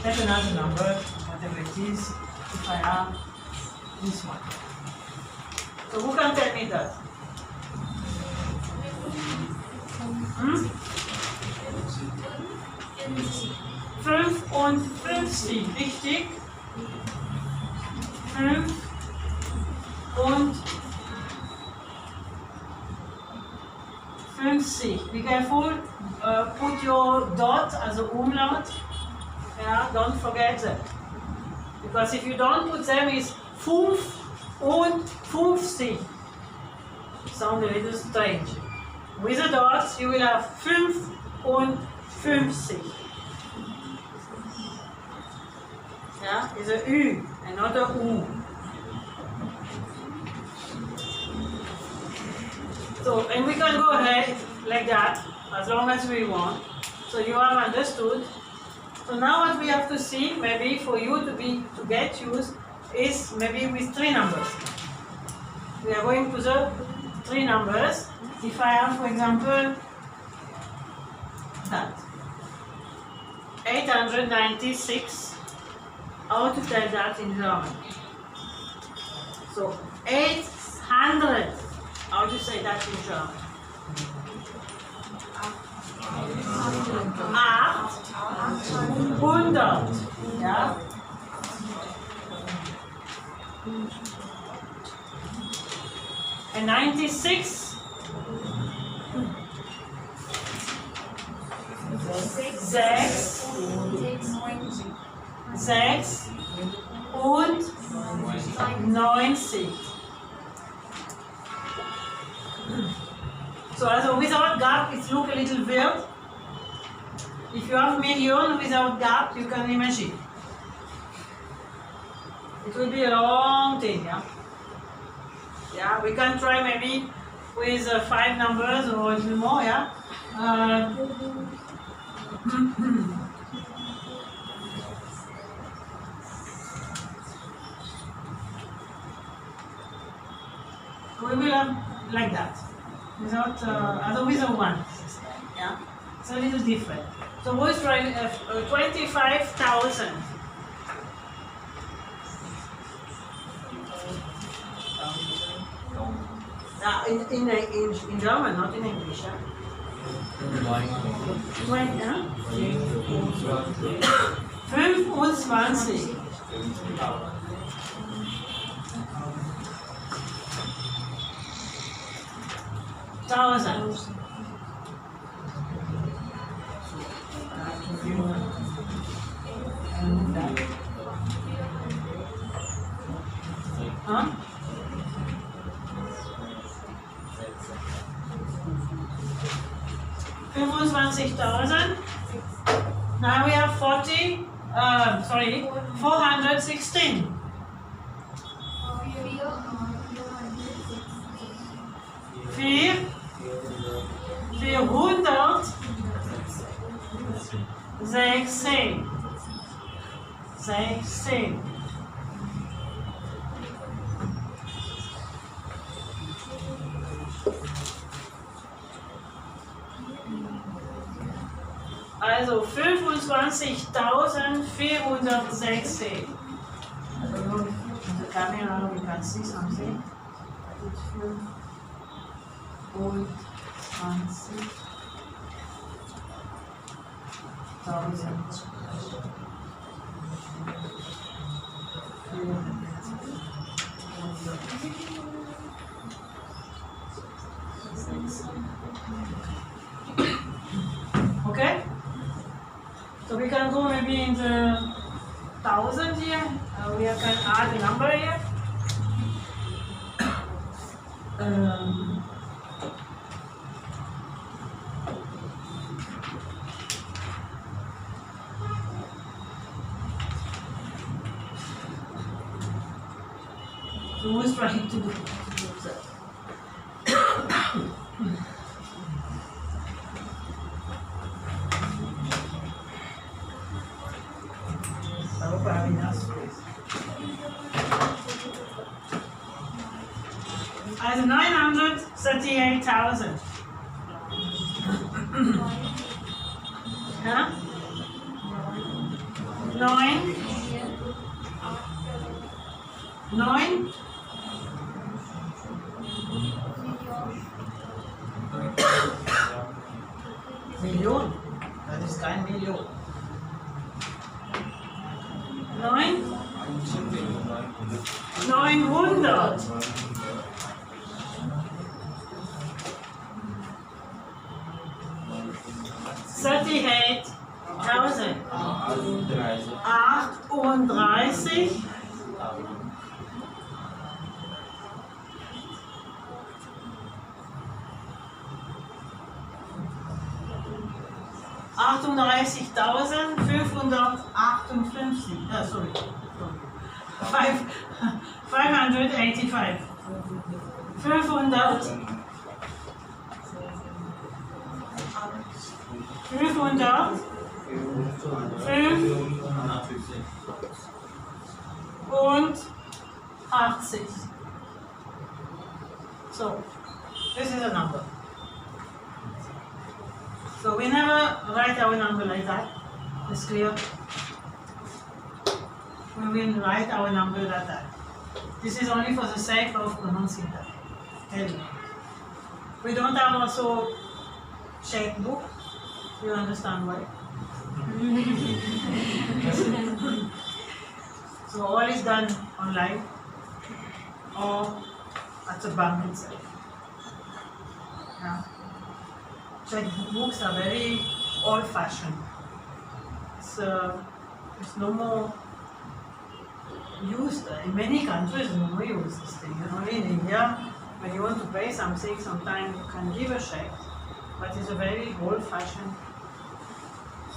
[SPEAKER 1] Take another number, whatever it is, if I have this one. So who can tell me that? 55, richtig? 55. Be careful, put your dot as a umlaut. Yeah, don't forget that. Because if you don't put them, it's 55. Sound a little strange. With the dots, you will have 55. Yeah, it's a U and not a U. So, and we can go ahead like that as long as we want. So you have understood. So now what we have to see, maybe for you to get used, is maybe with 3 numbers. We are going to the 3 numbers. If I have, for example, that 896, how to tell that in German? So 800, how do you say that in German? 800, yeah? And 96, 6 und 90. So also without gap it looks a little weird. If you have million without gap, you can imagine. It will be a long thing, yeah? Yeah, we can try maybe with 5 numbers or a little more, yeah? We will have like that, without with a 1 system, yeah? It's a little different. So we'll try 25,000. In German, not in English. Huh? 20, huh? 25. 1,000. Huh? Now we have 416. 416. Also 25.416. Also in the camera we can see something. 25.000. Okay? So we can go maybe in the 1,000 here. We can add a number here. So who's trying to do that? I hope I have enough space. I have 938,000. Huh? 9, 9, Million. Das ist kein Million. 9, 900. 38.000. 38. 38.558. Sorry. 585. 500. 85. So, this is a number. So we never write our number like that. It's clear. We will write our number like that. This is only for the sake of pronouncing that. Tell you. We don't have also checkbook. You understand why? So all is done online or at the bank itself. Yeah. Checkbooks are very old-fashioned. It's no more used in many countries. No more use this thing. Only in India, when you want to pay something, sometimes you can give a check, but it's a very old-fashioned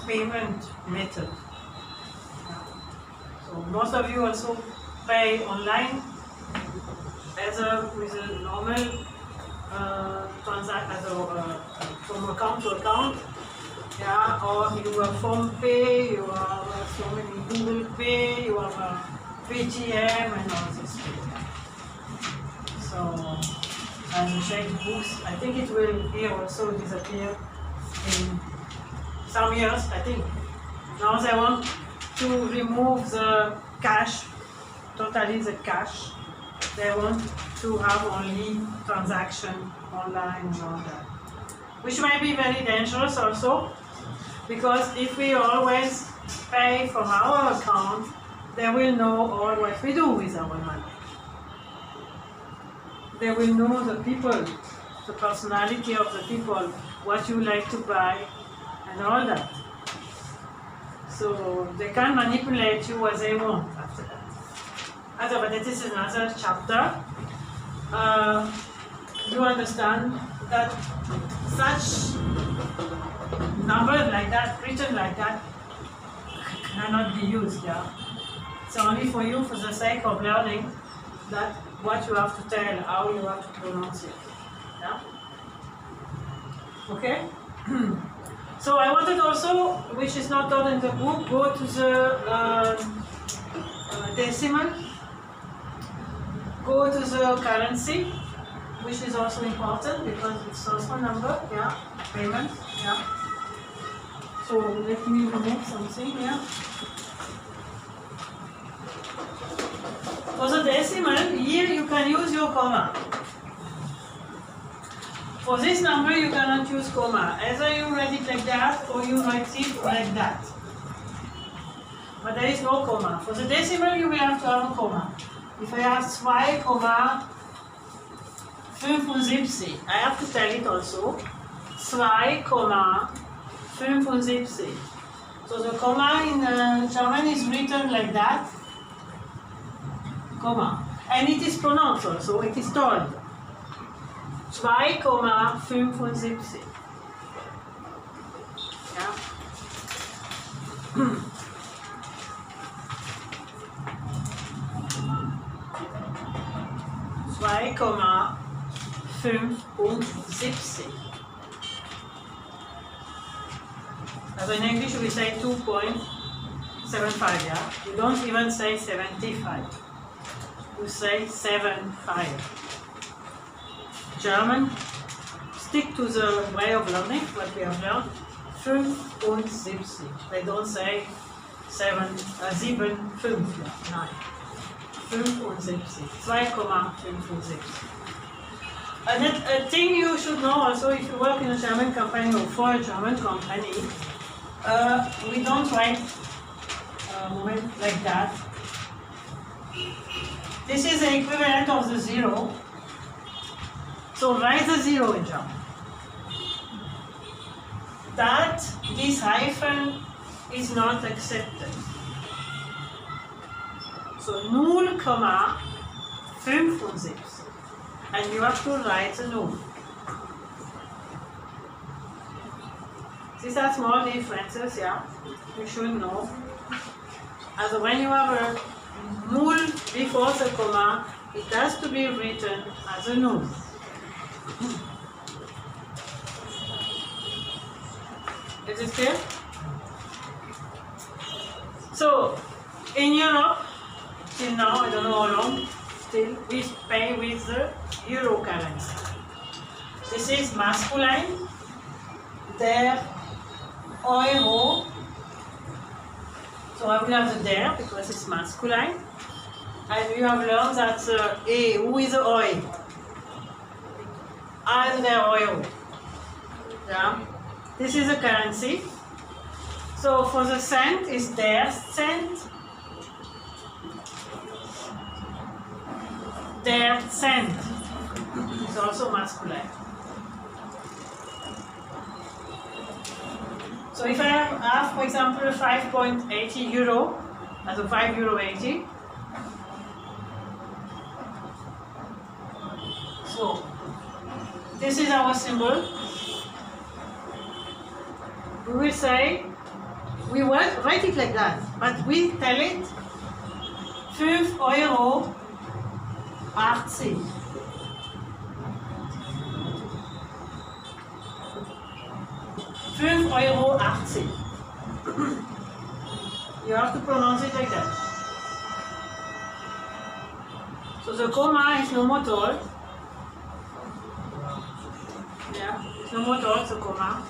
[SPEAKER 1] payment method. Yeah. So most of you also pay online with a normal from account to account, yeah, or you have phone pay, you have so many Google Pay, you have Paytm and all this thing. So, and checkbooks, I think it will here also disappear in some years, I think. Now they want to remove the cash, totally the cash. They want to have only transaction online and all that. Which might be very dangerous also, because if we always pay from our account, they will know all what we do with our money. They will know the people, the personality of the people, what you like to buy, and all that. So they can manipulate you as they want after that. But this is another chapter. You understand that such numbers like that, written like that, cannot be used. Yeah, it's only for you, for the sake of learning, that what you have to tell, how you have to pronounce it. Yeah. Okay. So I wanted also, which is not taught in the book, go to the decimal. Go to the currency, which is also important because it's also a number, yeah, payment, yeah. So let me remove something here. For the decimal, here you can use your comma. For this number, you cannot use comma. Either you write it like that or you write it like that. But there is no comma. For the decimal, you will have to have a comma. If I have 2,75, I have to tell it also, 2,75. So the comma in German is written like that, comma. And it is pronounced also, it is told. 2,75. Yeah. 2,75. Also in English we say 2.75, yeah? You don't even say 75. You say 75. German, stick to the way of learning, what we have learned. 75. They don't say 5, ja, 9. 75. 2,75. A thing you should know also if you work in a German company or for a German company, we don't write moment like that. This is the equivalent of the 0. So write the 0 in German. This hyphen is not accepted. So 0,75. And you have to write the 0. These are small differences, yeah, you should know. As when you have a 0 before the comma, it has to be written as a 0. Is it clear? So, in Europe, till now, I don't know how long, still we pay with the euro currency. This is masculine, der Euro. So I will have the der because it's masculine. And you have learned that who is the oi? As der Euro. Yeah. This is a currency. So for the cent is der Cent. Der Cent is also masculine. So if I have for example, 5.80 euro, as a €5.80. So this is our symbol. We will say, we write it like that, but we tell it €5.80. 5,80 €. You have to pronounce it like that. So the comma is no more tall. Yeah, it's no more tall, the comma,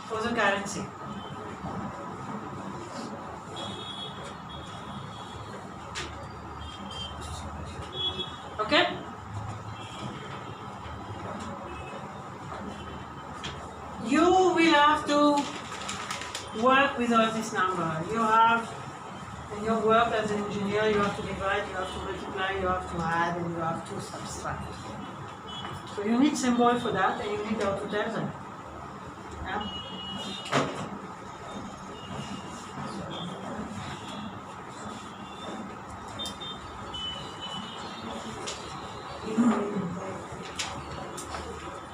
[SPEAKER 1] for the currency. Okay? You will have to work with all this number. You have, in your work as an engineer, you have to divide, you have to multiply, you have to add, and you have to subtract. So you need symbol for that, and you need how to tell them. Yeah?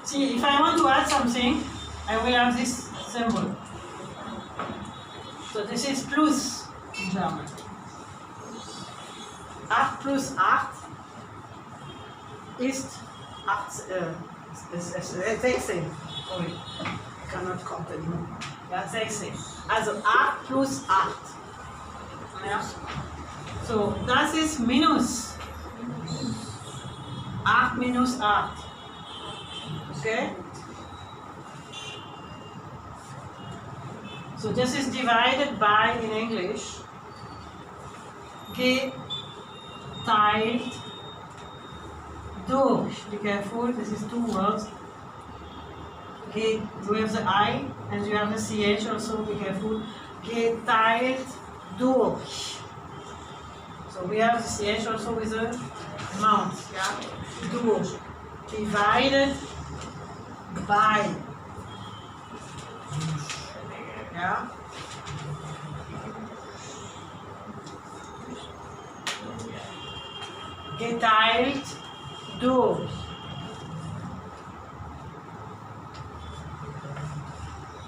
[SPEAKER 1] See, if I want to add something, I will have this symbol. So this is plus in German. 8 plus 8 ist 16. Sorry, I cannot count anymore. Ja, 16. Also 8 plus 8. Ja. So, das ist minus. 8 minus 8. Okay? So this is divided by, in English, geteilt durch. Be careful, this is two words. You have the I and you have the CH also, be careful. Geteilt durch. So we have the CH also with the mouth, yeah? Durch. Divided by. Yeah? Geteilt durch.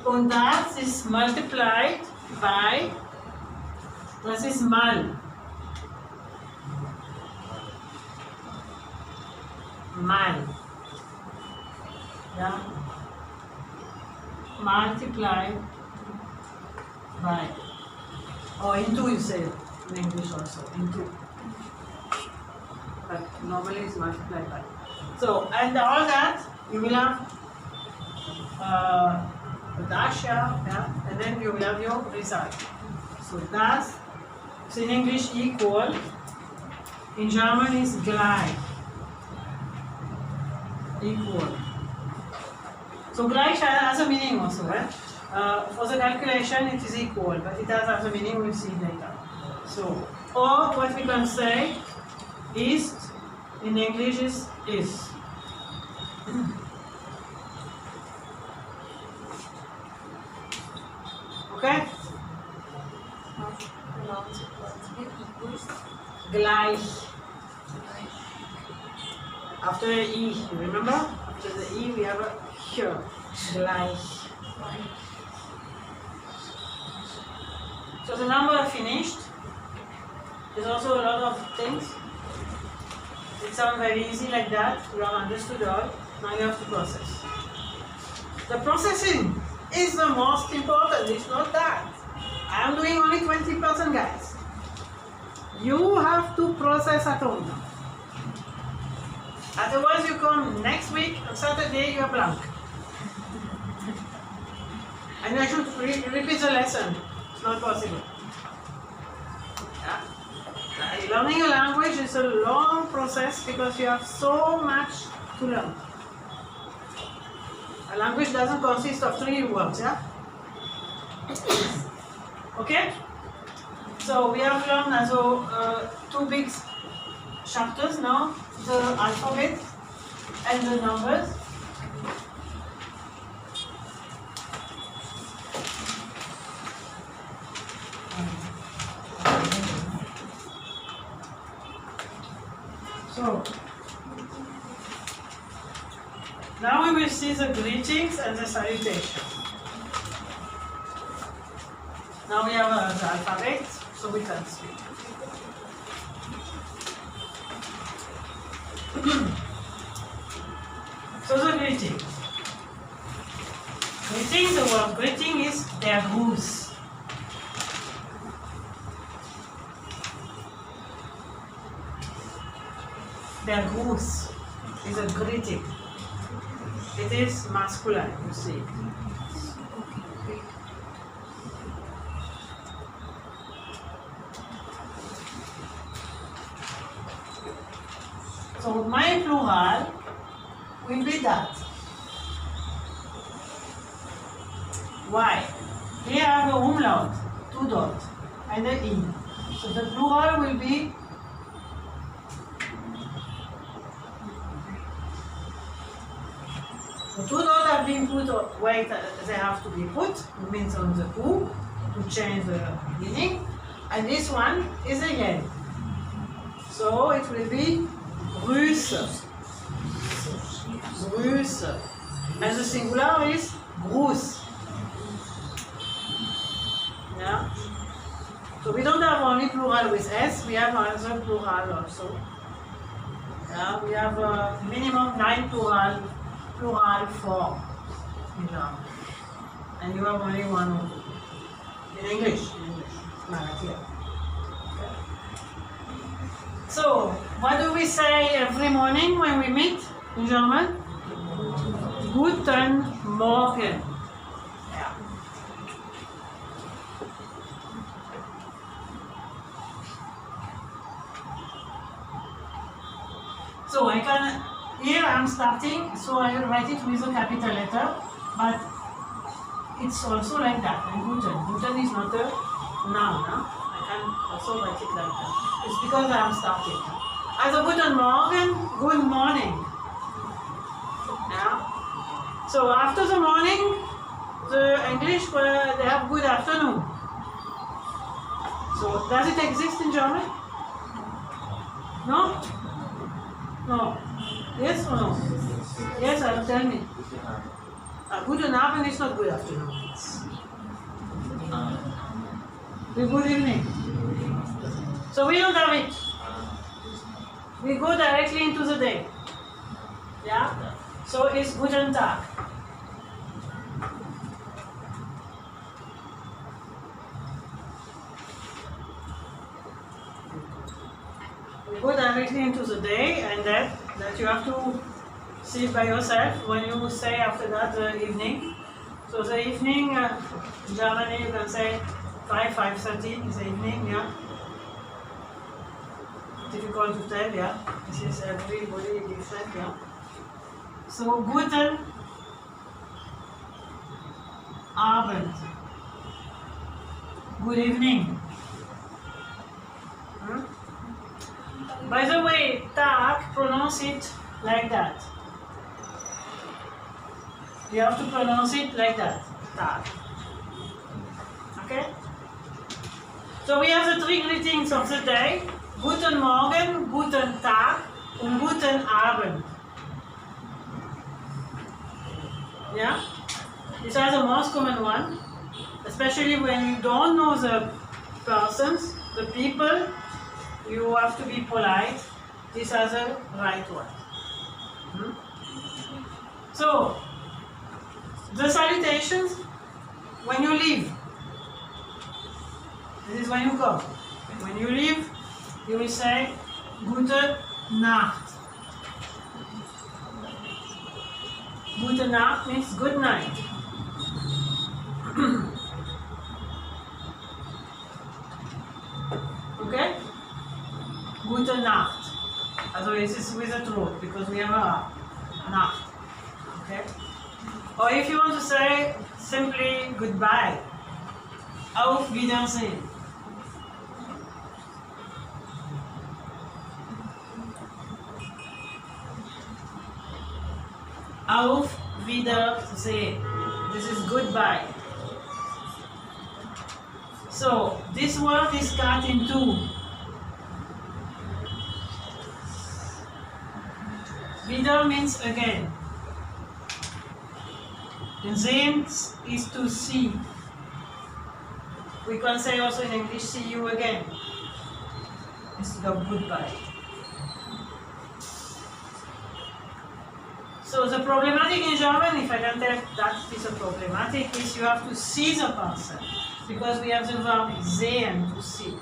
[SPEAKER 1] Und das ist multiplied by, das ist mal. Mal. Yeah? Multiplied by. Or into you say in English also, into. But normally it's multiplied by. So, and all that, you will have a dash, yeah, and then you will have your result. So das. So in English equal. In German is gleich. Equal. So gleich has a meaning also. For the calculation it is equal, but it has a meaning, we'll see later. So, or what we can say is, in English is. Okay?
[SPEAKER 3] Pronounce it once again. Equals.
[SPEAKER 1] Gleich. After the E, you remember? After the E we have a here. Gleich. So the number finished. There's also a lot of things. It sounds very easy like that. You have understood all. Now you have to process. The processing is the most important. It's not that. I am doing only 20%, guys. You have to process at home now. Otherwise you come next week on Saturday, you are blank. And I should repeat the lesson. It's not possible. Yeah. Learning a language is a long process because you have so much to learn. A language doesn't consist of 3 words, yeah? Okay? So we have learned also 2 big chapters now, the alphabet and the numbers. So, now we will see the greetings and the salutation. Now we have the alphabet, so we can speak. So the greeting. Greeting, the word greeting is der Gruß. Der Gruß is a greeting. It is masculine, you see. So my plural will be that. Why? Here I have a umlaut, 2 dots, and an E. So the plural will be the 2 dots have been put where they have to be put, it means on the U to change the meaning, and this one is a yen. So it will be Grüße. Grüße. And the singular is Gruß. Yeah? So we don't have only plural with S, we have another plural also. Yeah? We have a minimum 9 plural form in German. And you have only 1 or 2. In English. Marathi. So, what do we say every morning when we meet in German? Guten Morgen. Yeah. So here I'm starting, so I will write it with a capital letter, but it's also like that. And Guten is not a noun. Huh? I can also write it like that. It's because I am starting. Also guten Morgen, good morning. Yeah. So after the morning, the English they have good afternoon. So does it exist in German? No? No. Yes or no? Yes, tell me. Guten Abend is not good afternoon. Good evening. So we don't have it. We go directly into the day. Yeah? So it's Guten Tag. We go directly into the day, and that you have to see by yourself when you say after that the evening. So the evening, in Germany you can say 5:30 in the evening, yeah. Difficult to tell, yeah. This is everybody different, yeah. So, guten Abend. Good evening. By the way, Tag, pronounce it like that. You have to pronounce it like that. Tag. Okay? So we have the three greetings of the day. Guten Morgen, Guten Tag, and Guten Abend. Yeah? These are the most common one. Especially when you don't know the persons, the people, you have to be polite. These are the right one. So, the salutations when you leave. This is when you go. When you leave, you will say Gute Nacht. Gute Nacht means good night. Okay? Gute Nacht. Also this is with a throat because we have a Nacht. Okay? Or if you want to say simply goodbye. Auf Wiedersehen. Auf Wiedersehen. This is goodbye. So, this word is cut in two. Wieder means again. And sehen is to see. We can say also in English, see you again, instead of goodbye. So the problematic in German, if I can tell that is a problematic, is you have to see the person. Because we have the verb sehen, to see.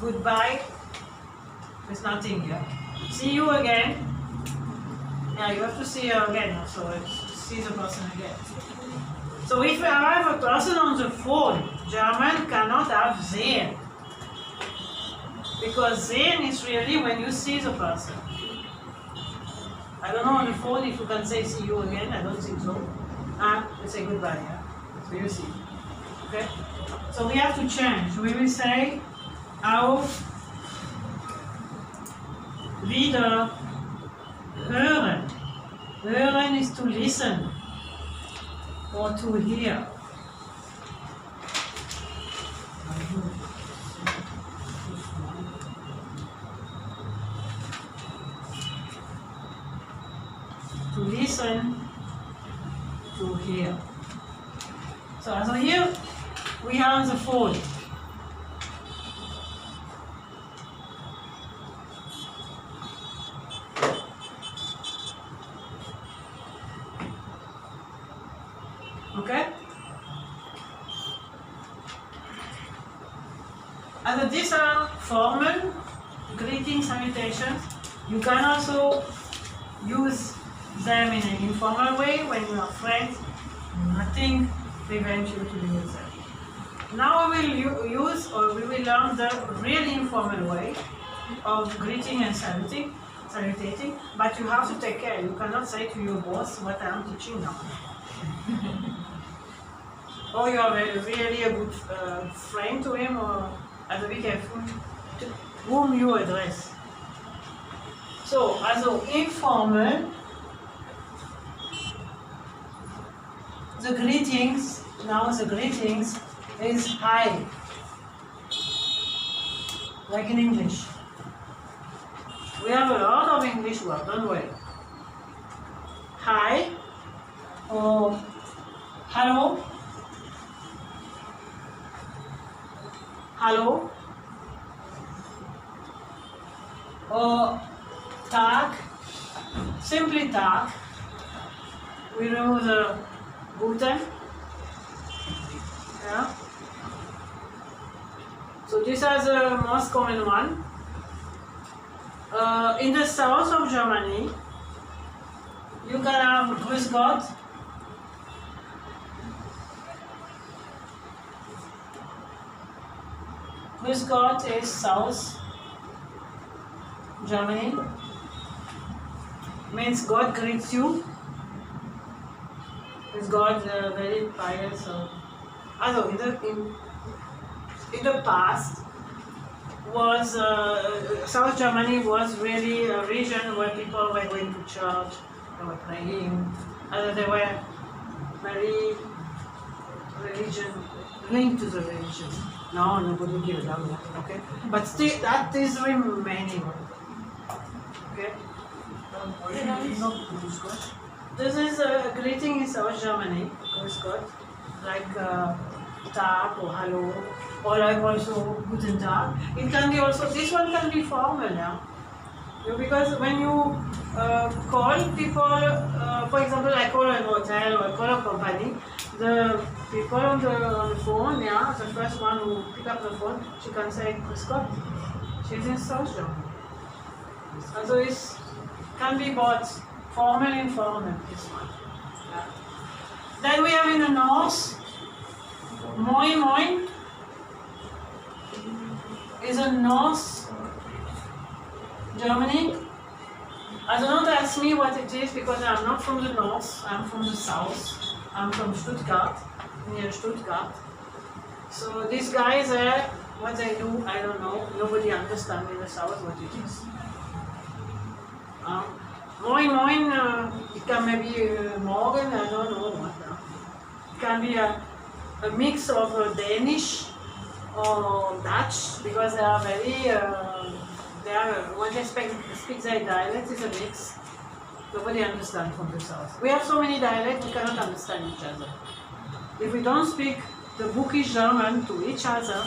[SPEAKER 1] Goodbye, there's nothing here. See you again. Yeah, you have to see her again, so see the person again. So if I have a person on the phone, German cannot have sehen. Because sehen is really when you see the person. I don't know on the phone if you can say see you again, I don't think so. You say goodbye, yeah? So you see. Okay? So we have to change. We will say auf wieder hören. Hören is to listen or to hear. To listen, to hear. So here we are on the phone. Okay? And these are formal greeting salutations. You can also use them in an informal way when you are friends. Nothing prevents you to use them. Now we will we will learn the really informal way of greeting and salutating, but you have to take care. You cannot say to your boss what I am teaching now. Or you are really a good friend to him, or have to be careful to whom you address. So, also informal, the greetings is hi, like in English. We have a lot of English words, don't worry. Hi, or hello, hello, or Tag, simply Tag. We remove the Guten. Yeah. So these are the most common one. In the south of Germany, you can have Grüß Gott, Grüß Gott is South Germany. Means God greets you. Is God very pious? Also in the past was South Germany was really a region where people were going to church, they were praying, they were very linked to the religion. No, nobody gives up, okay? But still, that is remaining, okay? This is a greeting in South Germany, Grüß Gott, like Tag or Hallo, or like also Guten Tag. It can be also, this one can be formal, yeah? Because when you call people, for example, I call an hotel or I call a company, the people on the phone, yeah, the first one who pick up the phone, she can say Grüß Gott. She's in South Germany. So it can be both formal and informal, this one. Yeah. Then we have in the north, Moin Moin is a North Germany. I don't know, ask me what it is because I'm not from the north, I'm from the south. I'm from Stuttgart, near Stuttgart. So these guys there, what they do, I don't know. Nobody understands in the south what it is. Moin Moin, it can maybe morgen, I don't know what. It can be a mix of Danish or Dutch because they are very, when they speak their dialect, it's a mix. Nobody understands from the south. We have so many dialects, we cannot understand each other. If we don't speak the bookish German to each other,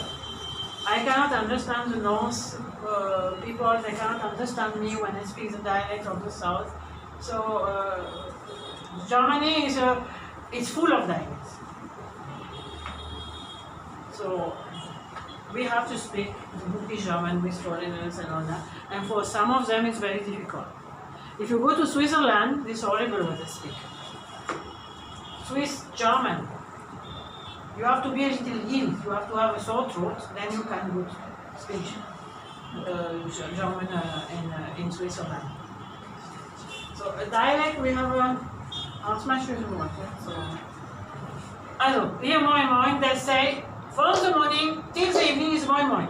[SPEAKER 1] I cannot understand the north people, they cannot understand me when I speak the dialect of the south. So Germany is it's full of dialects. So we have to speak the bookish German with foreigners and all that. And for some of them it's very difficult. If you go to Switzerland, it's horrible what they speak. Swiss German. You have to be a little ill, you have to have a sore throat, then you can go speak German in Switzerland. So a dialect we have I'll smash you more. So also, here Moin Moin, they say from the morning till the evening is Moin Moin.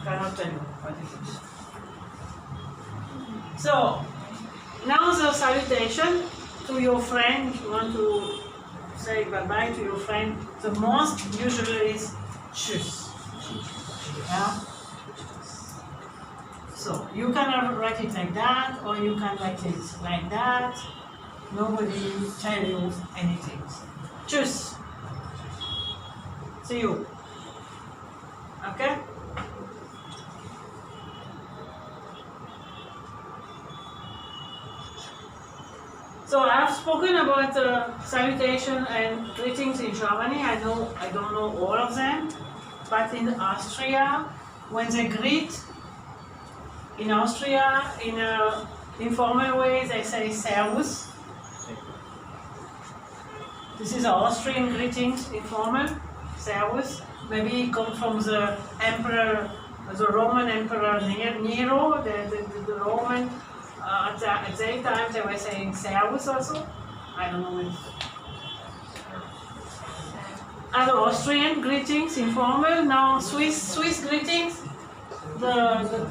[SPEAKER 1] Cannot tell you what it is. So now the salutation to your friend. You want to say bye-bye to your friend. The most usually is Tschüss. Yeah? So you can write it like that, or you can write it like that. Nobody tell you anything. Tschüss. See you. Okay? So I have spoken about salutation and greetings in Germany. I don't know all of them, but in Austria, when they greet, in Austria, in an informal way, they say Servus. This is Austrian greetings, informal, Servus. Maybe it comes from the emperor, the Roman emperor Nero, the Roman. At that time they were saying Servus also. I don't know if. Other Austrian greetings, informal. Now Swiss greetings. The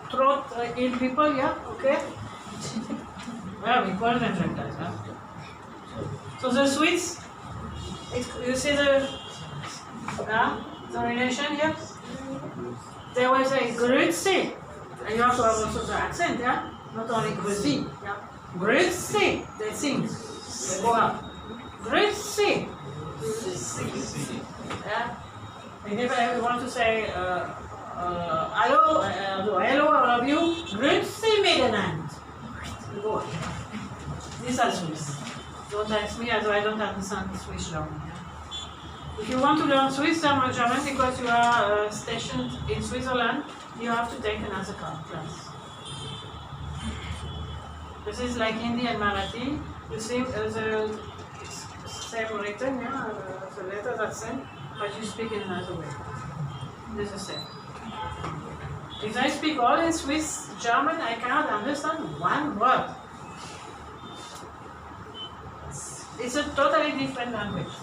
[SPEAKER 1] throat ill people, yeah, okay. Yeah, we call them like that. Yeah? So the Swiss, you see the relation here? They will say Grüezi, and you have to have also the accent, yeah? Not only Grüezi, yeah? Grüezi, they sing, they go up. Grüezi. Yeah? And if I want to say hello, hello, all of you, Grüezi miteinander. Go on. These are Swiss. Don't ask me, as I don't understand Swiss German. Yeah? If you want to learn Swiss German because you are stationed in Switzerland, you have to take another class. This is like Hindi and Marathi. You see, the same written, yeah, the letter that's same, but you speak in another way. It's the same. If I speak all in Swiss German, I cannot understand one word. It's a totally different language.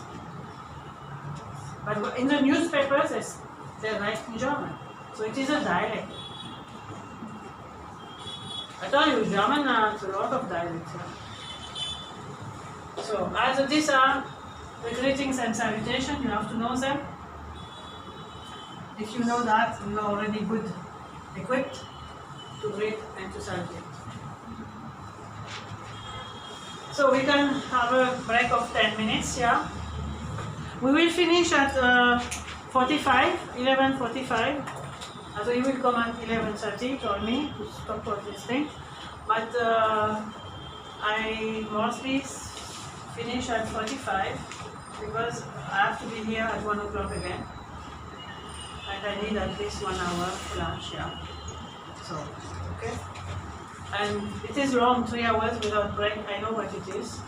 [SPEAKER 1] But in the newspapers, they write in German. So it is a dialect. I told you, German has a lot of dialects. Yeah? So, as these are the greetings and salutation, you have to know them. If you know that, you are already good equipped to greet and to salutate. So we can have a break of 10 minutes, yeah? We will finish at 11:45. So he will come at 11:30, told me, to stop all this thing. But I mostly finish at 45 because I have to be here at 1 o'clock again. And I need at least 1 hour for lunch, yeah. So, okay. And it is long, 3 hours without break. I know what it is.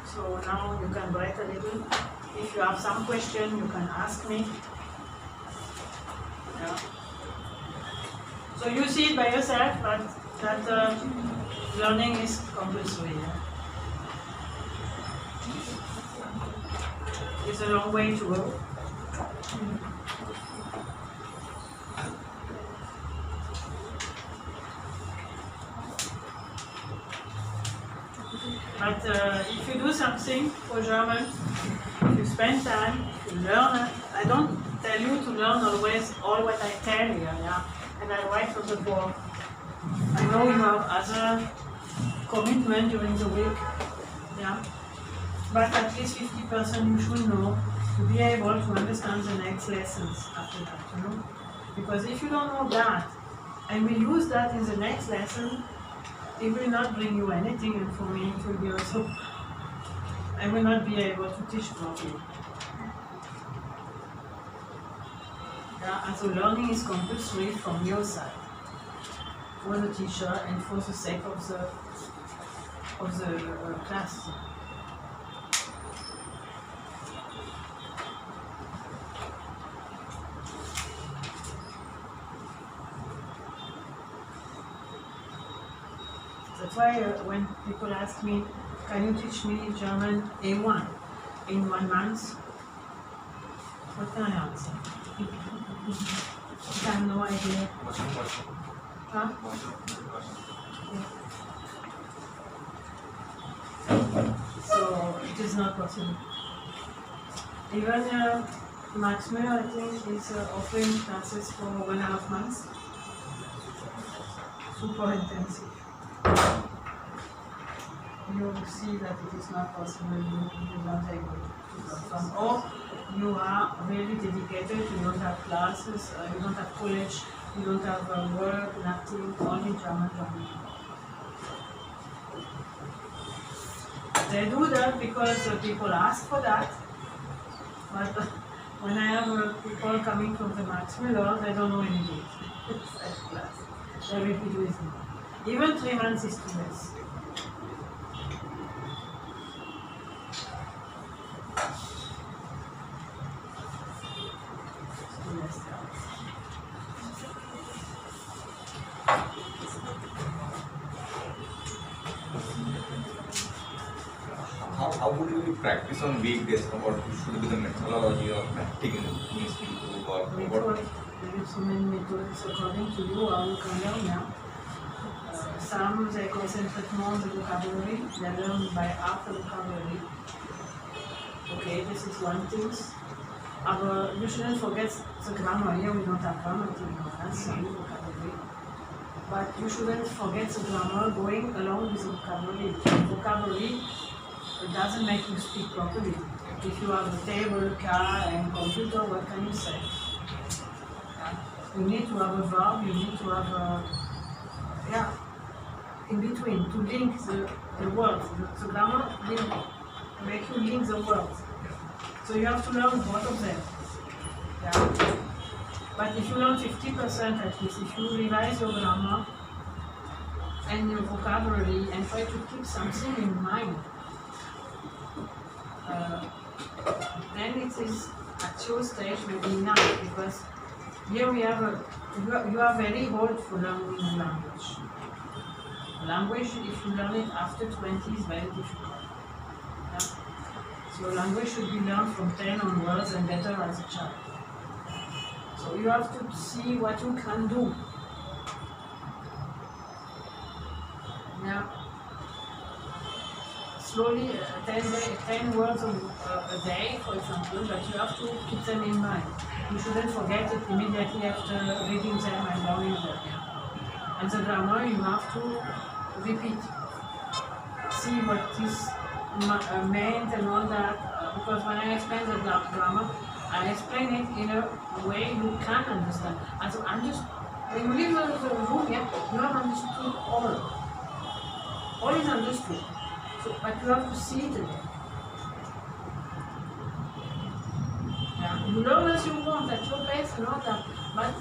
[SPEAKER 1] So now you can break a little. If you have some question, you can ask me. Yeah. So you see it by yourself, but that learning is compulsory. Yeah? It's a long way to go. But if you do something for German, if you spend time, if you learn, I don't tell you to learn always all what I tell you, yeah? And I write on the board. I know you have other commitment during the week, yeah? But at least 50% you should know to be able to understand the next lessons after that, you know? Because if you don't know that, and we use that in the next lesson, it will not bring you anything, and for me it will be also, I will not be able to teach properly. Yeah, and so learning is compulsory from your side, for the teacher and for the sake of the class. That's why when people ask me, can you teach me German A1 in 1 month? What can I answer? I have no idea. Huh? So it is not possible. Even Max Müller, I think, is offering classes for 1.5 months. Super intensive. You see that it is not possible, you are not able to perform. Or you are really dedicated, you don't have classes, you don't have college, you don't have work, nothing, only German. They do that because people ask for that, but when I have people coming from the Max Müller, they don't know anything. They repeat with me. Even 3 months is too less.
[SPEAKER 4] How would you practice on weekdays? What should be the methodology of practicing these people? Or what?
[SPEAKER 1] There are so many methods according to you, how you can learn now. Some they concentrate more on the vocabulary, they learn by heart the vocabulary. Okay, this is one thing. You shouldn't forget the grammar. Here we don't have grammar till now, that's only vocabulary. But you shouldn't forget the grammar going along with the vocabulary. Vocabulary doesn't make you speak properly. If you have a table, car, and computer, what can you say? You need to have a verb, you need to have a, in between, to link the words. The grammar will make you link the words. So you have to learn both of them. Yeah. But if you learn 50% at least, if you revise your grammar and your vocabulary and try to keep something in mind, then it is at your stage maybe enough, because here we have you are very old for learning a language. Language, if you learn it after 20, is very difficult. Yeah? So language should be learned from 10 onwards and better as a child. So you have to see what you can do. Yeah. Slowly, 10 words a day, for example, but you have to keep them in mind. You shouldn't forget it immediately after reading them and learning them. Yeah? And the grammar, you have to repeat. See what is meant and all that. Because when I explain the grammar, I explain it in a way you can understand. And so when you leave the room, yeah, you have understood all. All is understood. So, but you have to see it again. Yeah. You learn as you want at your pace and all that, but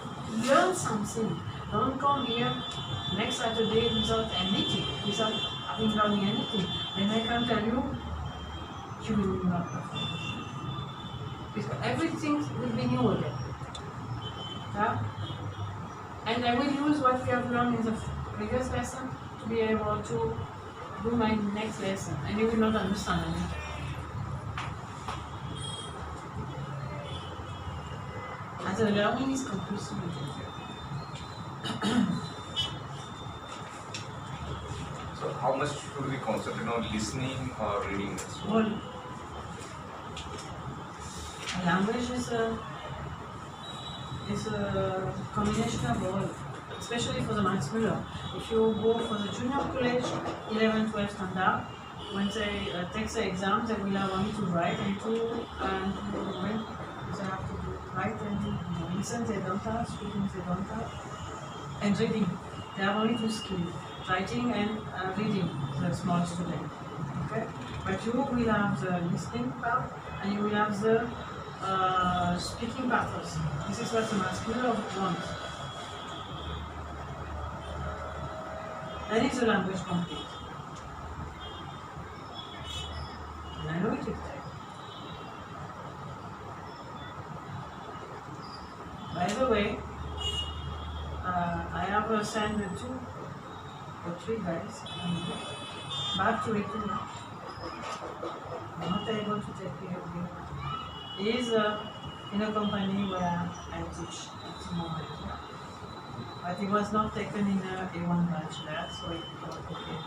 [SPEAKER 1] learn something. Don't come here next Saturday without anything, without having learned anything. Then I can tell you, you will not perform. Because everything will be new again. Yeah? And I will use what we have learned in the previous lesson to be able to do my next lesson, and you will not understand anything. And the learning is compulsory.
[SPEAKER 4] So how much should we concentrate on listening or reading?
[SPEAKER 1] Well, language is a combination of all, especially for the Max Muller. If you go for the junior college, 11, 12 standard, when they take the exam, they will have only to write and to read. They have to write and to listen, they don't have, speaking, they don't have, and reading. They have only two skills, writing and reading, the small student. Okay? But you will have the listening part and you will have the speaking part also. This is what the Max Muller wants. That is the language complete. And I know it will take. By the way, I have sent 2 or 3 guys back to Italy. I'm not able to take care of him. He is in a company where I teach at the moment. But he was not taken in a A1 batch there, so he thought, okay,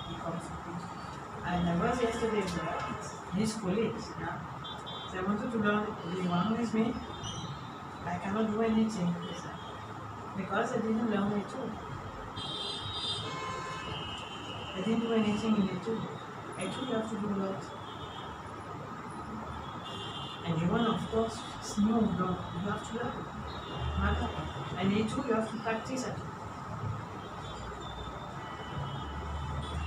[SPEAKER 1] he comes to teach. And I was yesterday there, his colleagues, yeah. They wanted to learn A1 with me. I cannot do anything with them, because I didn't learn it too. I didn't do anything in it too. A2 you have to do a lot. And A1, of course, it's new, you have to learn. And A2 you have to practice it.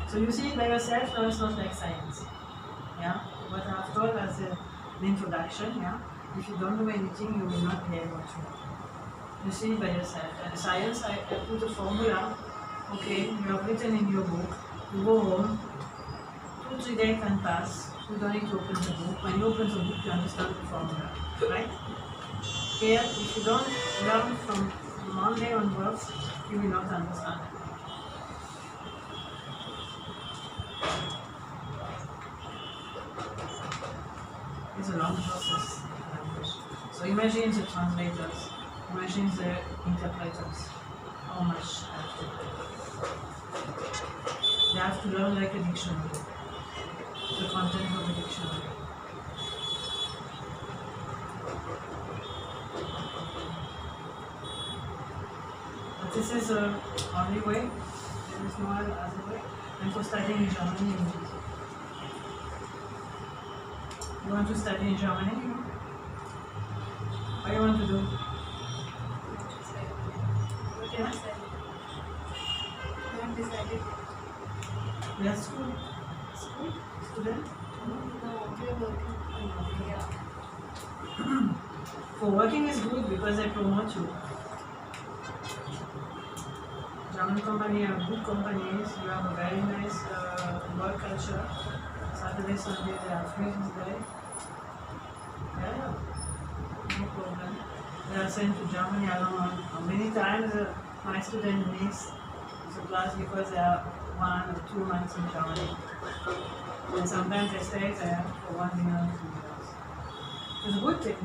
[SPEAKER 1] So you see it by yourself, now it's not like science. Yeah? What I have told as an introduction, yeah? If you don't do anything, you will not be able to. You see it by yourself. And science, I put a formula. Okay, you have written in your book, you go home, 2-3 days can pass, you don't need to open the book. When you open the book, you understand the formula, right? Here, if you don't learn from Monday onwards, you will not understand it. It's a long process. So imagine the translators, imagine the interpreters, how much they have to do. They have to learn like a dictionary, the content of the dictionary. But this is the only way, there is no other way. And for studying in Germany, you need it. You want to study in Germany? What do you want to do? Yeah?
[SPEAKER 3] Not decided.
[SPEAKER 1] You are school? School? Student?
[SPEAKER 3] No, we're working. Yeah.
[SPEAKER 1] For working is good because they promote you. German companies are good companies. You have a very nice work culture. Saturday, Sunday, they are free this day. Yeah, no problem. They are sent to Germany. I don't know how many times my student miss the class because they are 1 or 2 months in Germany. And sometimes they stay there for 1 year or 2 years. It's a good thing.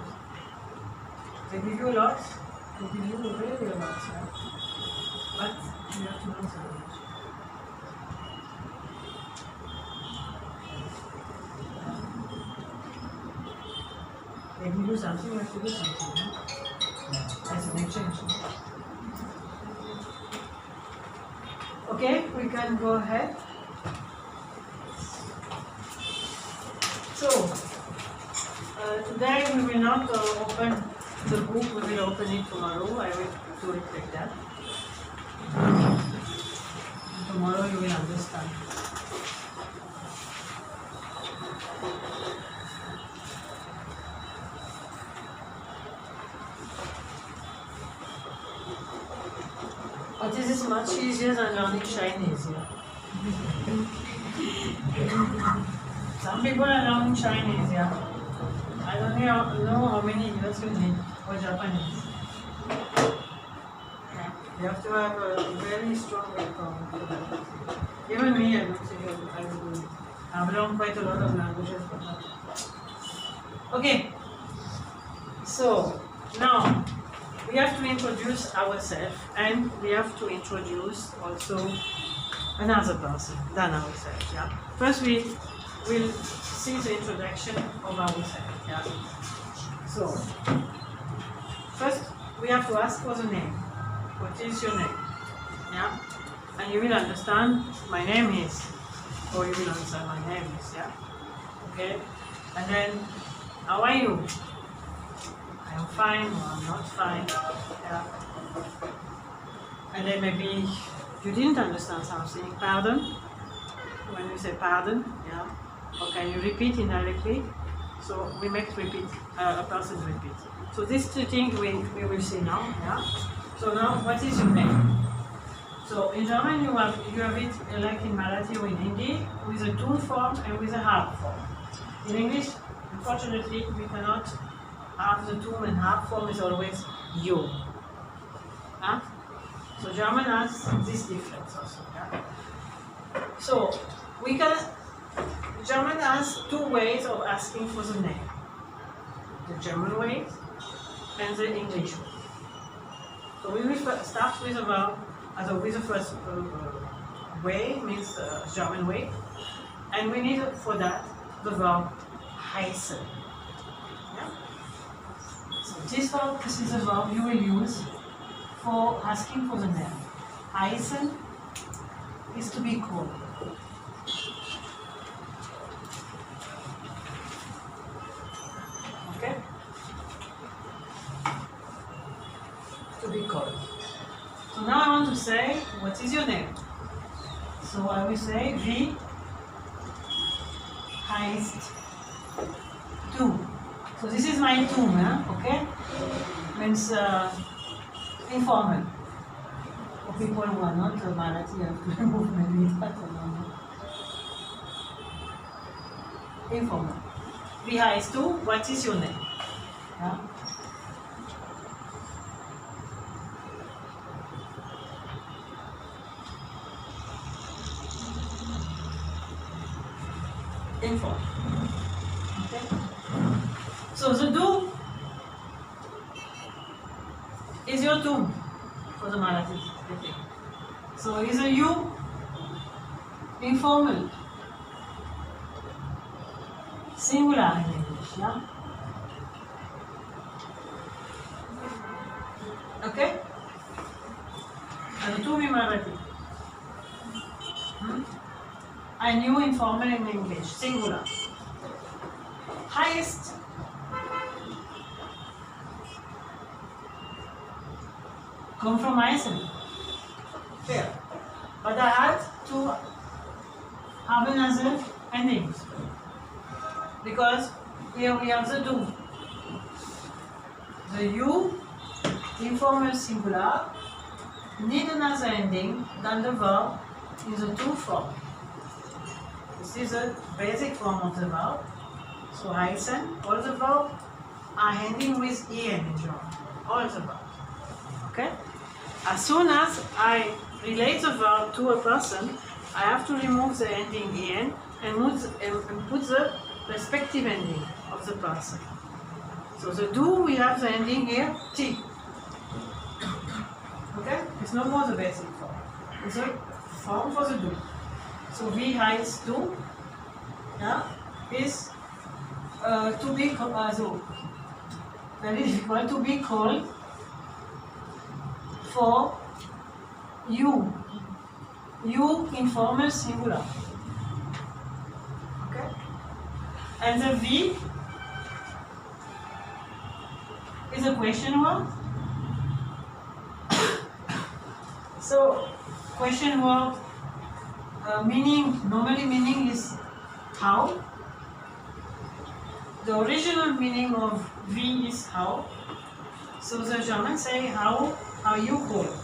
[SPEAKER 1] They give you a lot. They give you really a lot. Yeah? But you have to know so much. They give you something, you have to do something. Yeah? As an exchange. Okay, we can go ahead. So, today we will not open the book, we will open it tomorrow. I will do it like that. Tomorrow you will understand. But this is much easier than learning Chinese. Yeah? Some people are learning Chinese, yeah. I don't know how many years you need for Japanese. Yeah. You have to have a very strong background for that. Even me, I don't think I will do it. I've learned quite a lot of languages, but not. Okay. So, now, we have to introduce ourselves and we have to introduce also another person than ourselves. Yeah? First we will see the introduction of ourselves. Yeah? So, first we have to ask for the name. What is your name? Yeah? And you will understand my name is, or you will answer my name is. Yeah? Okay? And then, how are you? I am fine or I'm not fine. Yeah. And then maybe you didn't understand something. Pardon? When you say pardon, yeah. Or can you repeat indirectly? So we make repeat, a person repeat. So these two things we will see now. Yeah. So now, what is your name? So in German you have it like in Marathi or in Hindi with a tone form and with a half form. In English, unfortunately, we cannot have the tone and half form is always you. Huh? So German has this difference also. Yeah? So German has two ways of asking for the name. The German way and the English way. So we will start with a verb, with the first way, means German way. And we need for that the verb heißen. Yeah? This verb, this is a verb you will use for asking for the name. Heißen is to be called. Okay? To be called. So now I want to say, what is your name? So I will say, wie heißt du? So this is my tu, okay? Means informal. For people who are not Marathi, you have to remove maybe that or no. Informal. Wie heißt du? What is your name? Yeah? Informal. Okay? So the du is your tu for the Marathi. Okay. So is a you informal, singular in English, yeah? Okay? And tu in Marathi. And you informal in English, singular. Highest. Come from heißen. Fair. But I had to have another ending. Because here we have the du. The you, informal singular, need another ending than the verb in the tu form. This is a basic form of the verb. So heißen, all the verb are ending with en in German, all the verbs. Okay? As soon as I relate the verb to a person, I have to remove the ending en and put the respective ending of the person. So the do, we have the ending here, t. Okay? It's no more the basic form. It's a form for the do. So wie heißt du? Yeah, is to be so very difficult to be called for you. You informal singular. Okay? And the wie is a question word. So question word normally meaning is how. The original meaning of wie is how. So the Germans say how are you called?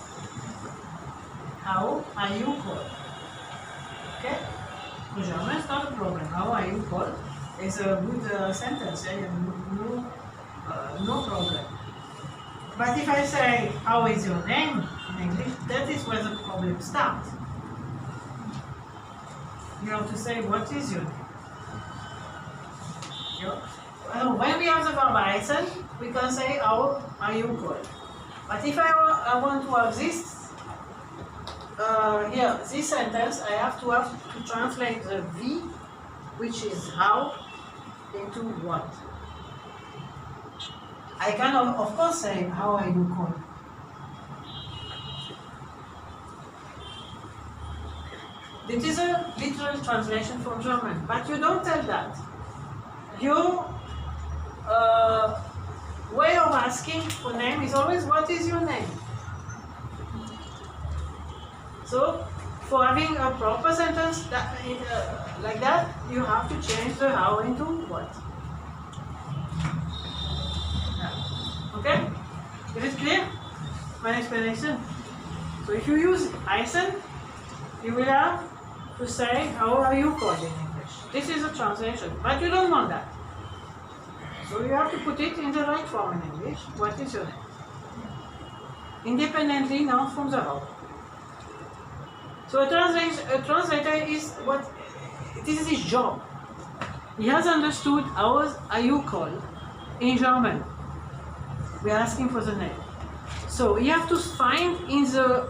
[SPEAKER 1] How are you called? Okay? For German it's not a problem. How are you called? It's a good sentence. No problem. But if I say how is your name in English, that is where the problem starts. You have to say what is your name. When we have the verb heißen, we can say how are you called. But if I want to have this here, this sentence, I have to translate the wie, which is how, into what. I can of course say how are you called. This is a literal translation from German, but you don't tell that. Your way of asking for name is always what is your name. So for having a proper sentence like that, you have to change the how into what. Okay? Is it clear? My explanation. So if you use heißen, you will have to say how are you called in English. This is a translation, but you don't want that. So you have to put it in the right form in English. What is your name? Independently now from the how. So a translator is what, this is his job. He has understood how are you called in German. We are asking for the name. So he has to find in the,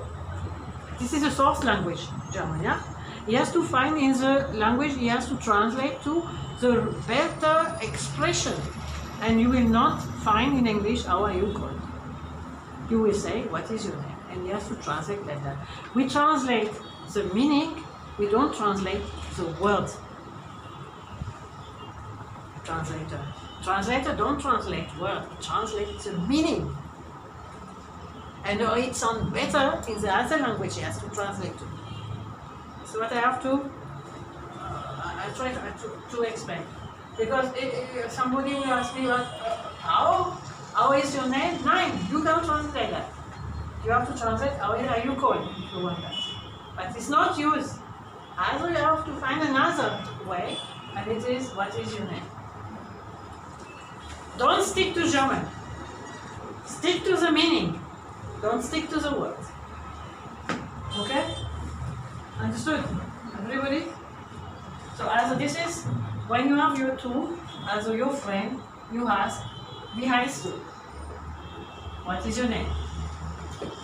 [SPEAKER 1] this is a source language, German, yeah? He has to find in the language, he has to translate to the better expression. And you will not find in English how are you called. You will say what is your name, and you have to translate like that. We translate the meaning, we don't translate the word. Translator don't translate word, translate the meaning. And it sounds better in the other language he has to translate to. So what I have to, I try to explain. Because if somebody will ask me, how is your name? Nine. You can't translate that. You have to translate how are you called if you want that. But it's not used. Either you have to find another way, and it is what is your name. Don't stick to German. Stick to the meaning. Don't stick to the word. Okay? Understood? Everybody? So as this is, when you have your two, as your friend, you ask, wie heißt du? What is your name?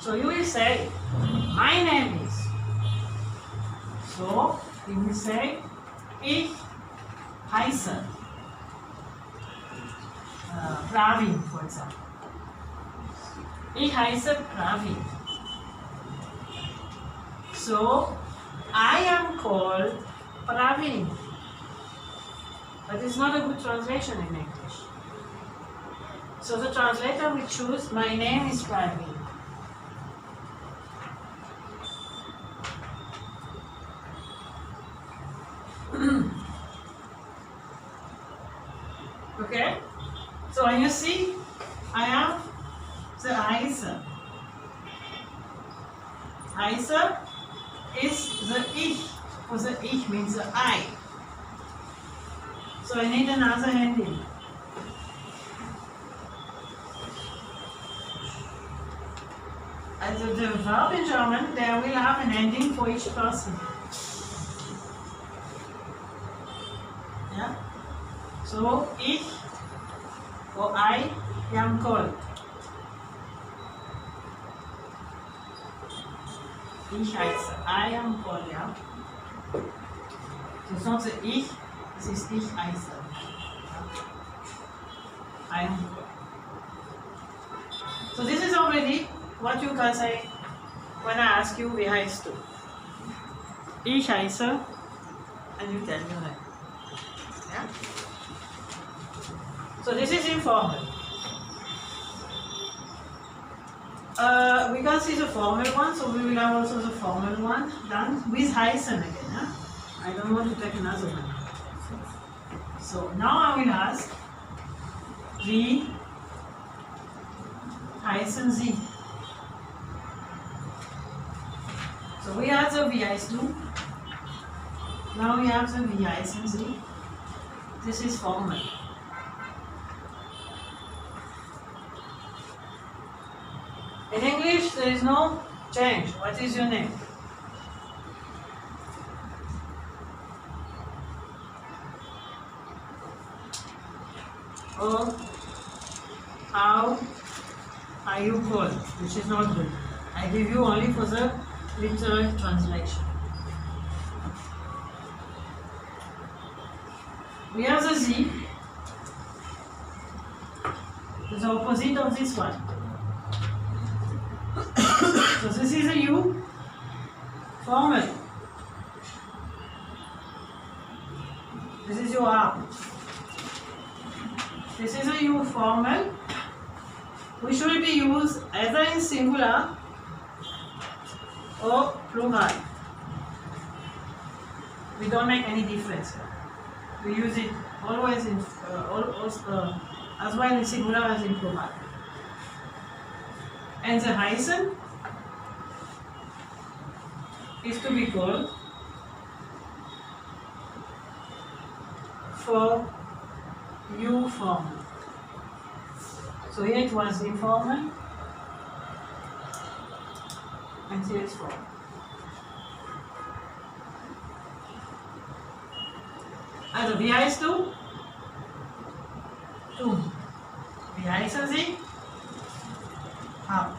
[SPEAKER 1] So you will say, my name is. So you will say, ich heiße. Pravin, for example. Ich heiße Pravin. So I am called Pravin. But it's not a good translation in English. So the translator will choose, my name is Pravin. Okay? So when you see, I have the heiße. Heiße is the ich, for the ich means the I. So I need another ending. as the verb in German, they will have an ending for each person. Yeah? So, ich or I am called. Ich heiße. I am called, ja. So, it's not the ich, es ist ich heiße. I am called. So, this is already what you can say when I ask you, wie heißt du? Ich heiße, and you tell me that. Yeah? So, this is informal. We can see the formal one, so we will have also the formal one done with heißen again. Huh? I don't want to take another one. So now I will ask, wie heißen Sie? So we have the wie heißt du. Now we have the wie heißen Sie. This is formal. In English, there is no change. What is your name? Or how are you called? Which is not good. I give you only for the literal translation. We have the Z, the opposite of this one. So this is a U, formal. This is your R. This is a U, formal, which will be used either in singular or plural. We don't make any difference. We use it always in as well in singular as in plural. And the heißen is to be called for you formal. So here it was informal and here it's formal. Also, wie heißt du? Du. Wie heißen Sie? How.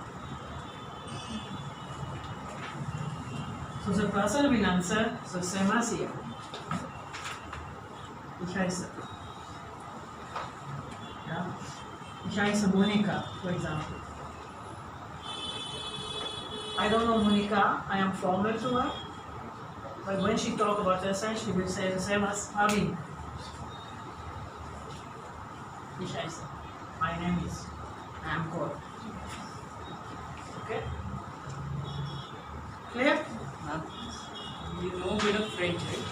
[SPEAKER 1] So the person will answer the same as here. Ich heiße. Yeah. Ich heiße Monika, for example. I don't know Monika, I am formal to her. But when she talks about herself, she will say the same as Harvey. Ich heiße. My name is. I am called. Okay? Clear?
[SPEAKER 5] You know a bit of French, right?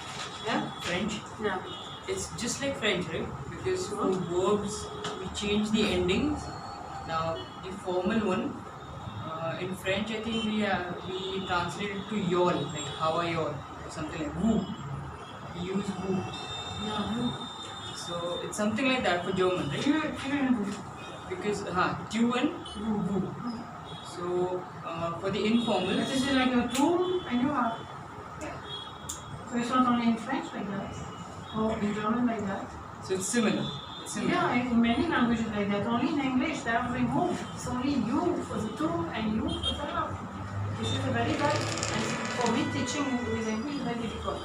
[SPEAKER 1] Yeah?
[SPEAKER 5] French.
[SPEAKER 1] Yeah.
[SPEAKER 5] It's just like French, right? Because for verbs, we change the endings. Now, the formal one, in French, I think we translate it to y'all, like how are y'all, or something like vous. We use vous.
[SPEAKER 1] No.
[SPEAKER 5] So it's something like that for German, right? Because tu and vous. So for the informal,
[SPEAKER 1] This is like your tool and you are. Yeah. So it's not only in French like that, or in German like that.
[SPEAKER 5] so it's similar. It's similar.
[SPEAKER 1] Yeah, in many languages like that. Only in English they have removed. It's only you for the tool and you for the verb. This is a very bad. And for me, teaching with English is very difficult.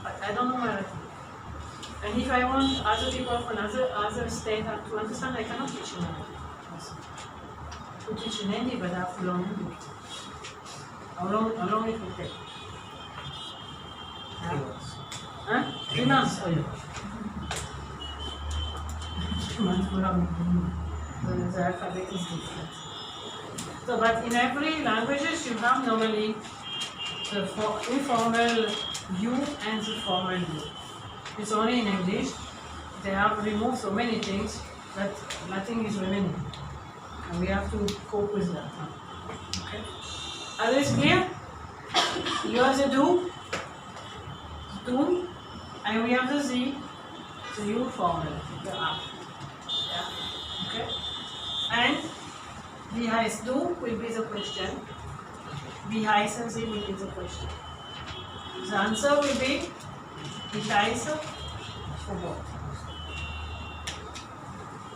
[SPEAKER 1] But I don't know where. And if I want other people from other state to understand, I cannot teach in English. To teach in Hindi, but I have to learn English. How long it will take? Huh? 3 months. 3 months for the alphabet is different. So, but in every languages you have normally the informal you and the formal you. It's only in English they have removed so many things that nothing is remaining, and we have to cope with that. Okay. Are this clear? You have the do, and we have the z, the u formal, the up. Yeah. Okay. And Wie heißt du will be the question. Wie heißen sie will be the question. The answer will be ich heiße for what.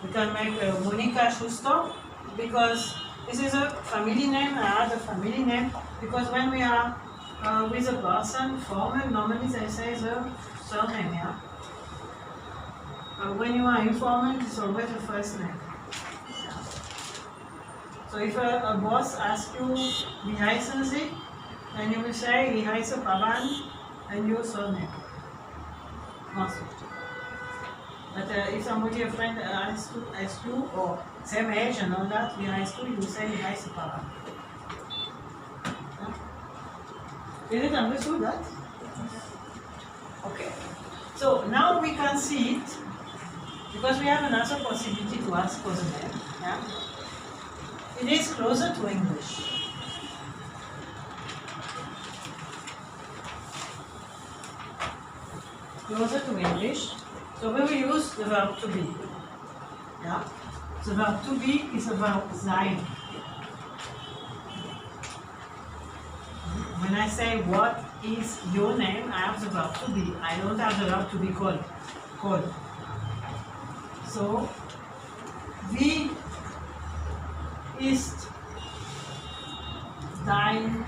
[SPEAKER 1] We can make Monika Schuster because this is a family name. I add a family name because when we are with a person, formal, normally they say the surname, yeah? When you are informal, it's always the first name. Yeah. So if a boss asks you, wie heißen Sie? Then you will say, wie heiße Pavan, and your surname. Most of it. But if somebody, a friend, asks you, or same age and all that, wie heißt du, you say, wie heiße Pavan. Is it understood that? Okay. So now we can see it because we have another possibility to ask for the name. Yeah? It is closer to English. Closer to English. So we will use the verb to be. Yeah? The verb to be is a verb sein. When I say what is your name, I have the verb to be. I don't have the verb to be called. So, wie ist dein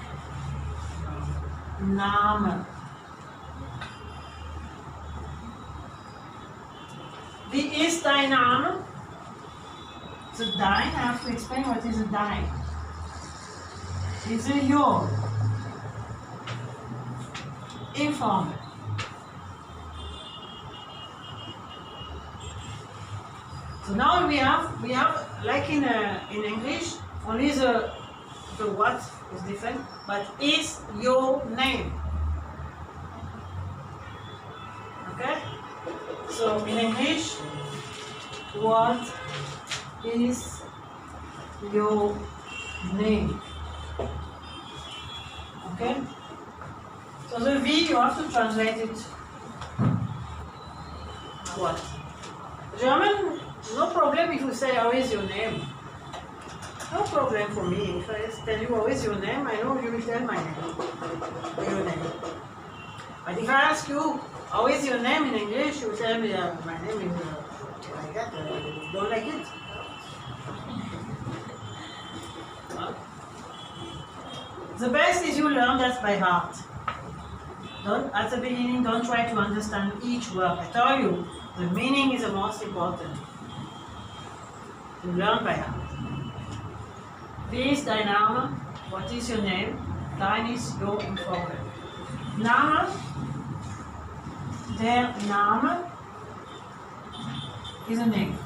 [SPEAKER 1] Name? Wie ist dein Name? So dein, I have to explain what is a dein. It's a your. Informal. So now we have like in English only the what is different, but is your name. Okay? So in English, what is your name? Okay? So the V, you have to translate it. What? German, no problem if you say, how is your name? No problem for me. If I tell you, how is your name, I know you will tell my name. Your name. But if I ask you, how is your name in English, you tell me, my name is like that. Don't like it? The best is you learn that by heart. At the beginning, don't try to understand each word. I tell you, the meaning is the most important. You learn by heart. Wie ist dein Name? What is your name? Dein ist your informal. Name, der Name is a name.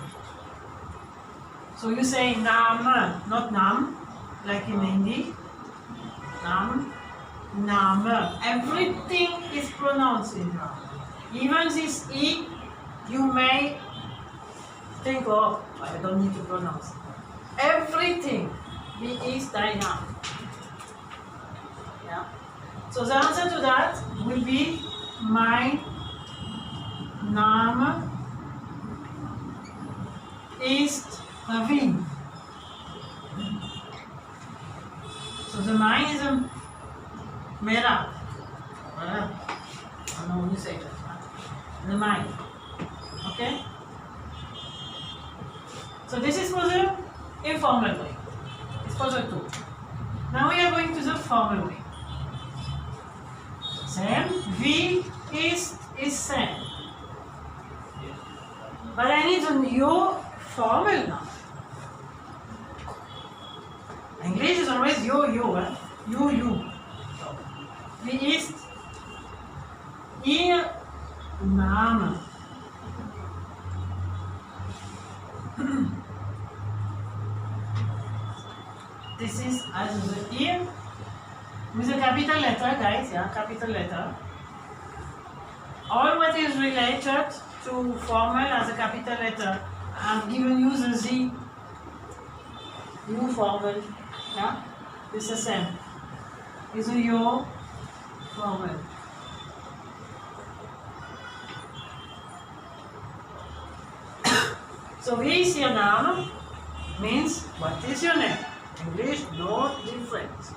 [SPEAKER 1] So you say Name, not Nam, like in Hindi. Nam. Name. Everything is pronounced in Name. Even this E, you may think, oh, I don't need to pronounce. Everything. Wie ist dein Name? Yeah. So the answer to that will be mein Name ist Ravin. So the mein is a Mera. I don't know when you say that. The mind. Okay? So this is for the informal way. It's for the two. Now we are going to the formal way. Same. Wie ist same. But I need a new formal now. English is always you, eh? You. Wie ist Ihr Name? This is as the ear with a capital letter, guys, yeah, capital letter. All what is related to formal as a capital letter, I've given you the Z, U formal, yeah, it's the same. It's a yo formal. So, wie ist Ihr Name? Means, what is your name? English, no difference.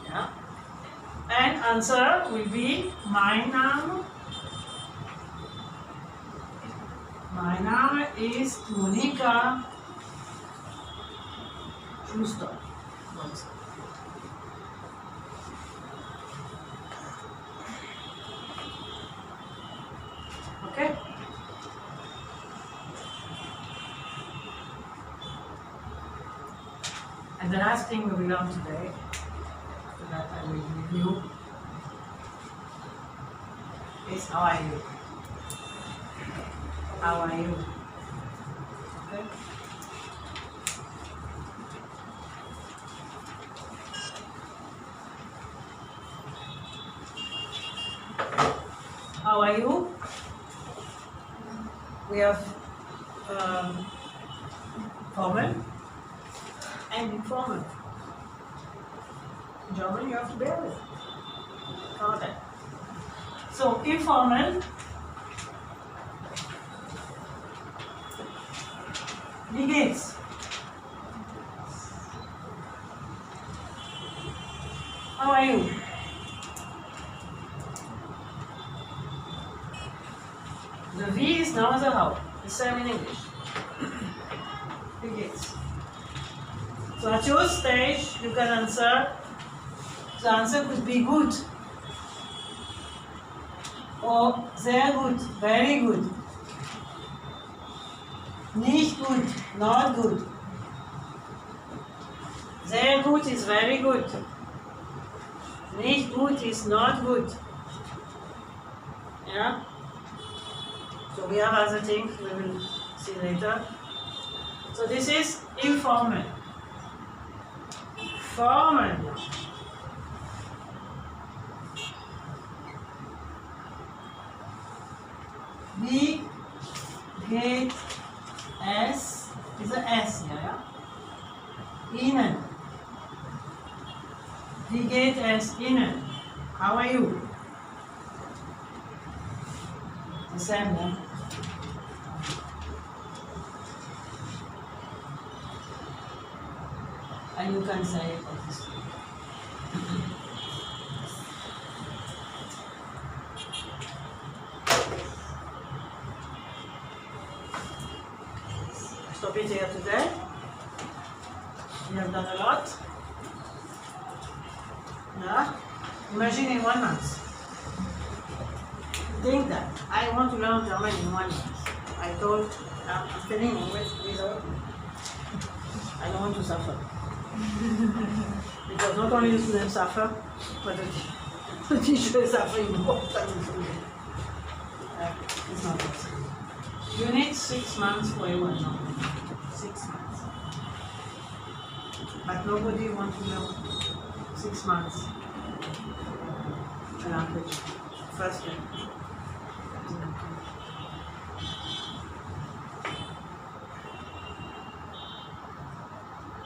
[SPEAKER 1] Yeah. And answer will be mein Name. Mein Name is Monika Schuster. Okay? And the last thing we will learn today, after that I will review, is how are you? How are you? Okay? How are you? We have formal and informal. In German you have to bear with it. Okay. So informal, wie geht's? How are you? The V is now the how, the same in English. Wie geht's? So at your stage, you can answer, the answer could be good, or sehr gut, very good, nicht gut, not good. Sehr gut is very good, nicht gut is not good. Yeah? So we have other things we will see later. So this is informal. Formal now. Wie geht es, is a S here, yeah? Ihnen. Wie geht es Ihnen? How are you? The same, yeah? And you can say it like this. Stop it here today. We have done a lot. Yeah? Imagine in 1 month. Think that. I want to learn German in 1 month. I told, I'm feeling without. I don't want to suffer. Because not only the students suffer, but the teacher is suffering more than the student. It's not possible. You need 6 months for your one. 6 months. But nobody wants to know 6 months a language. First language.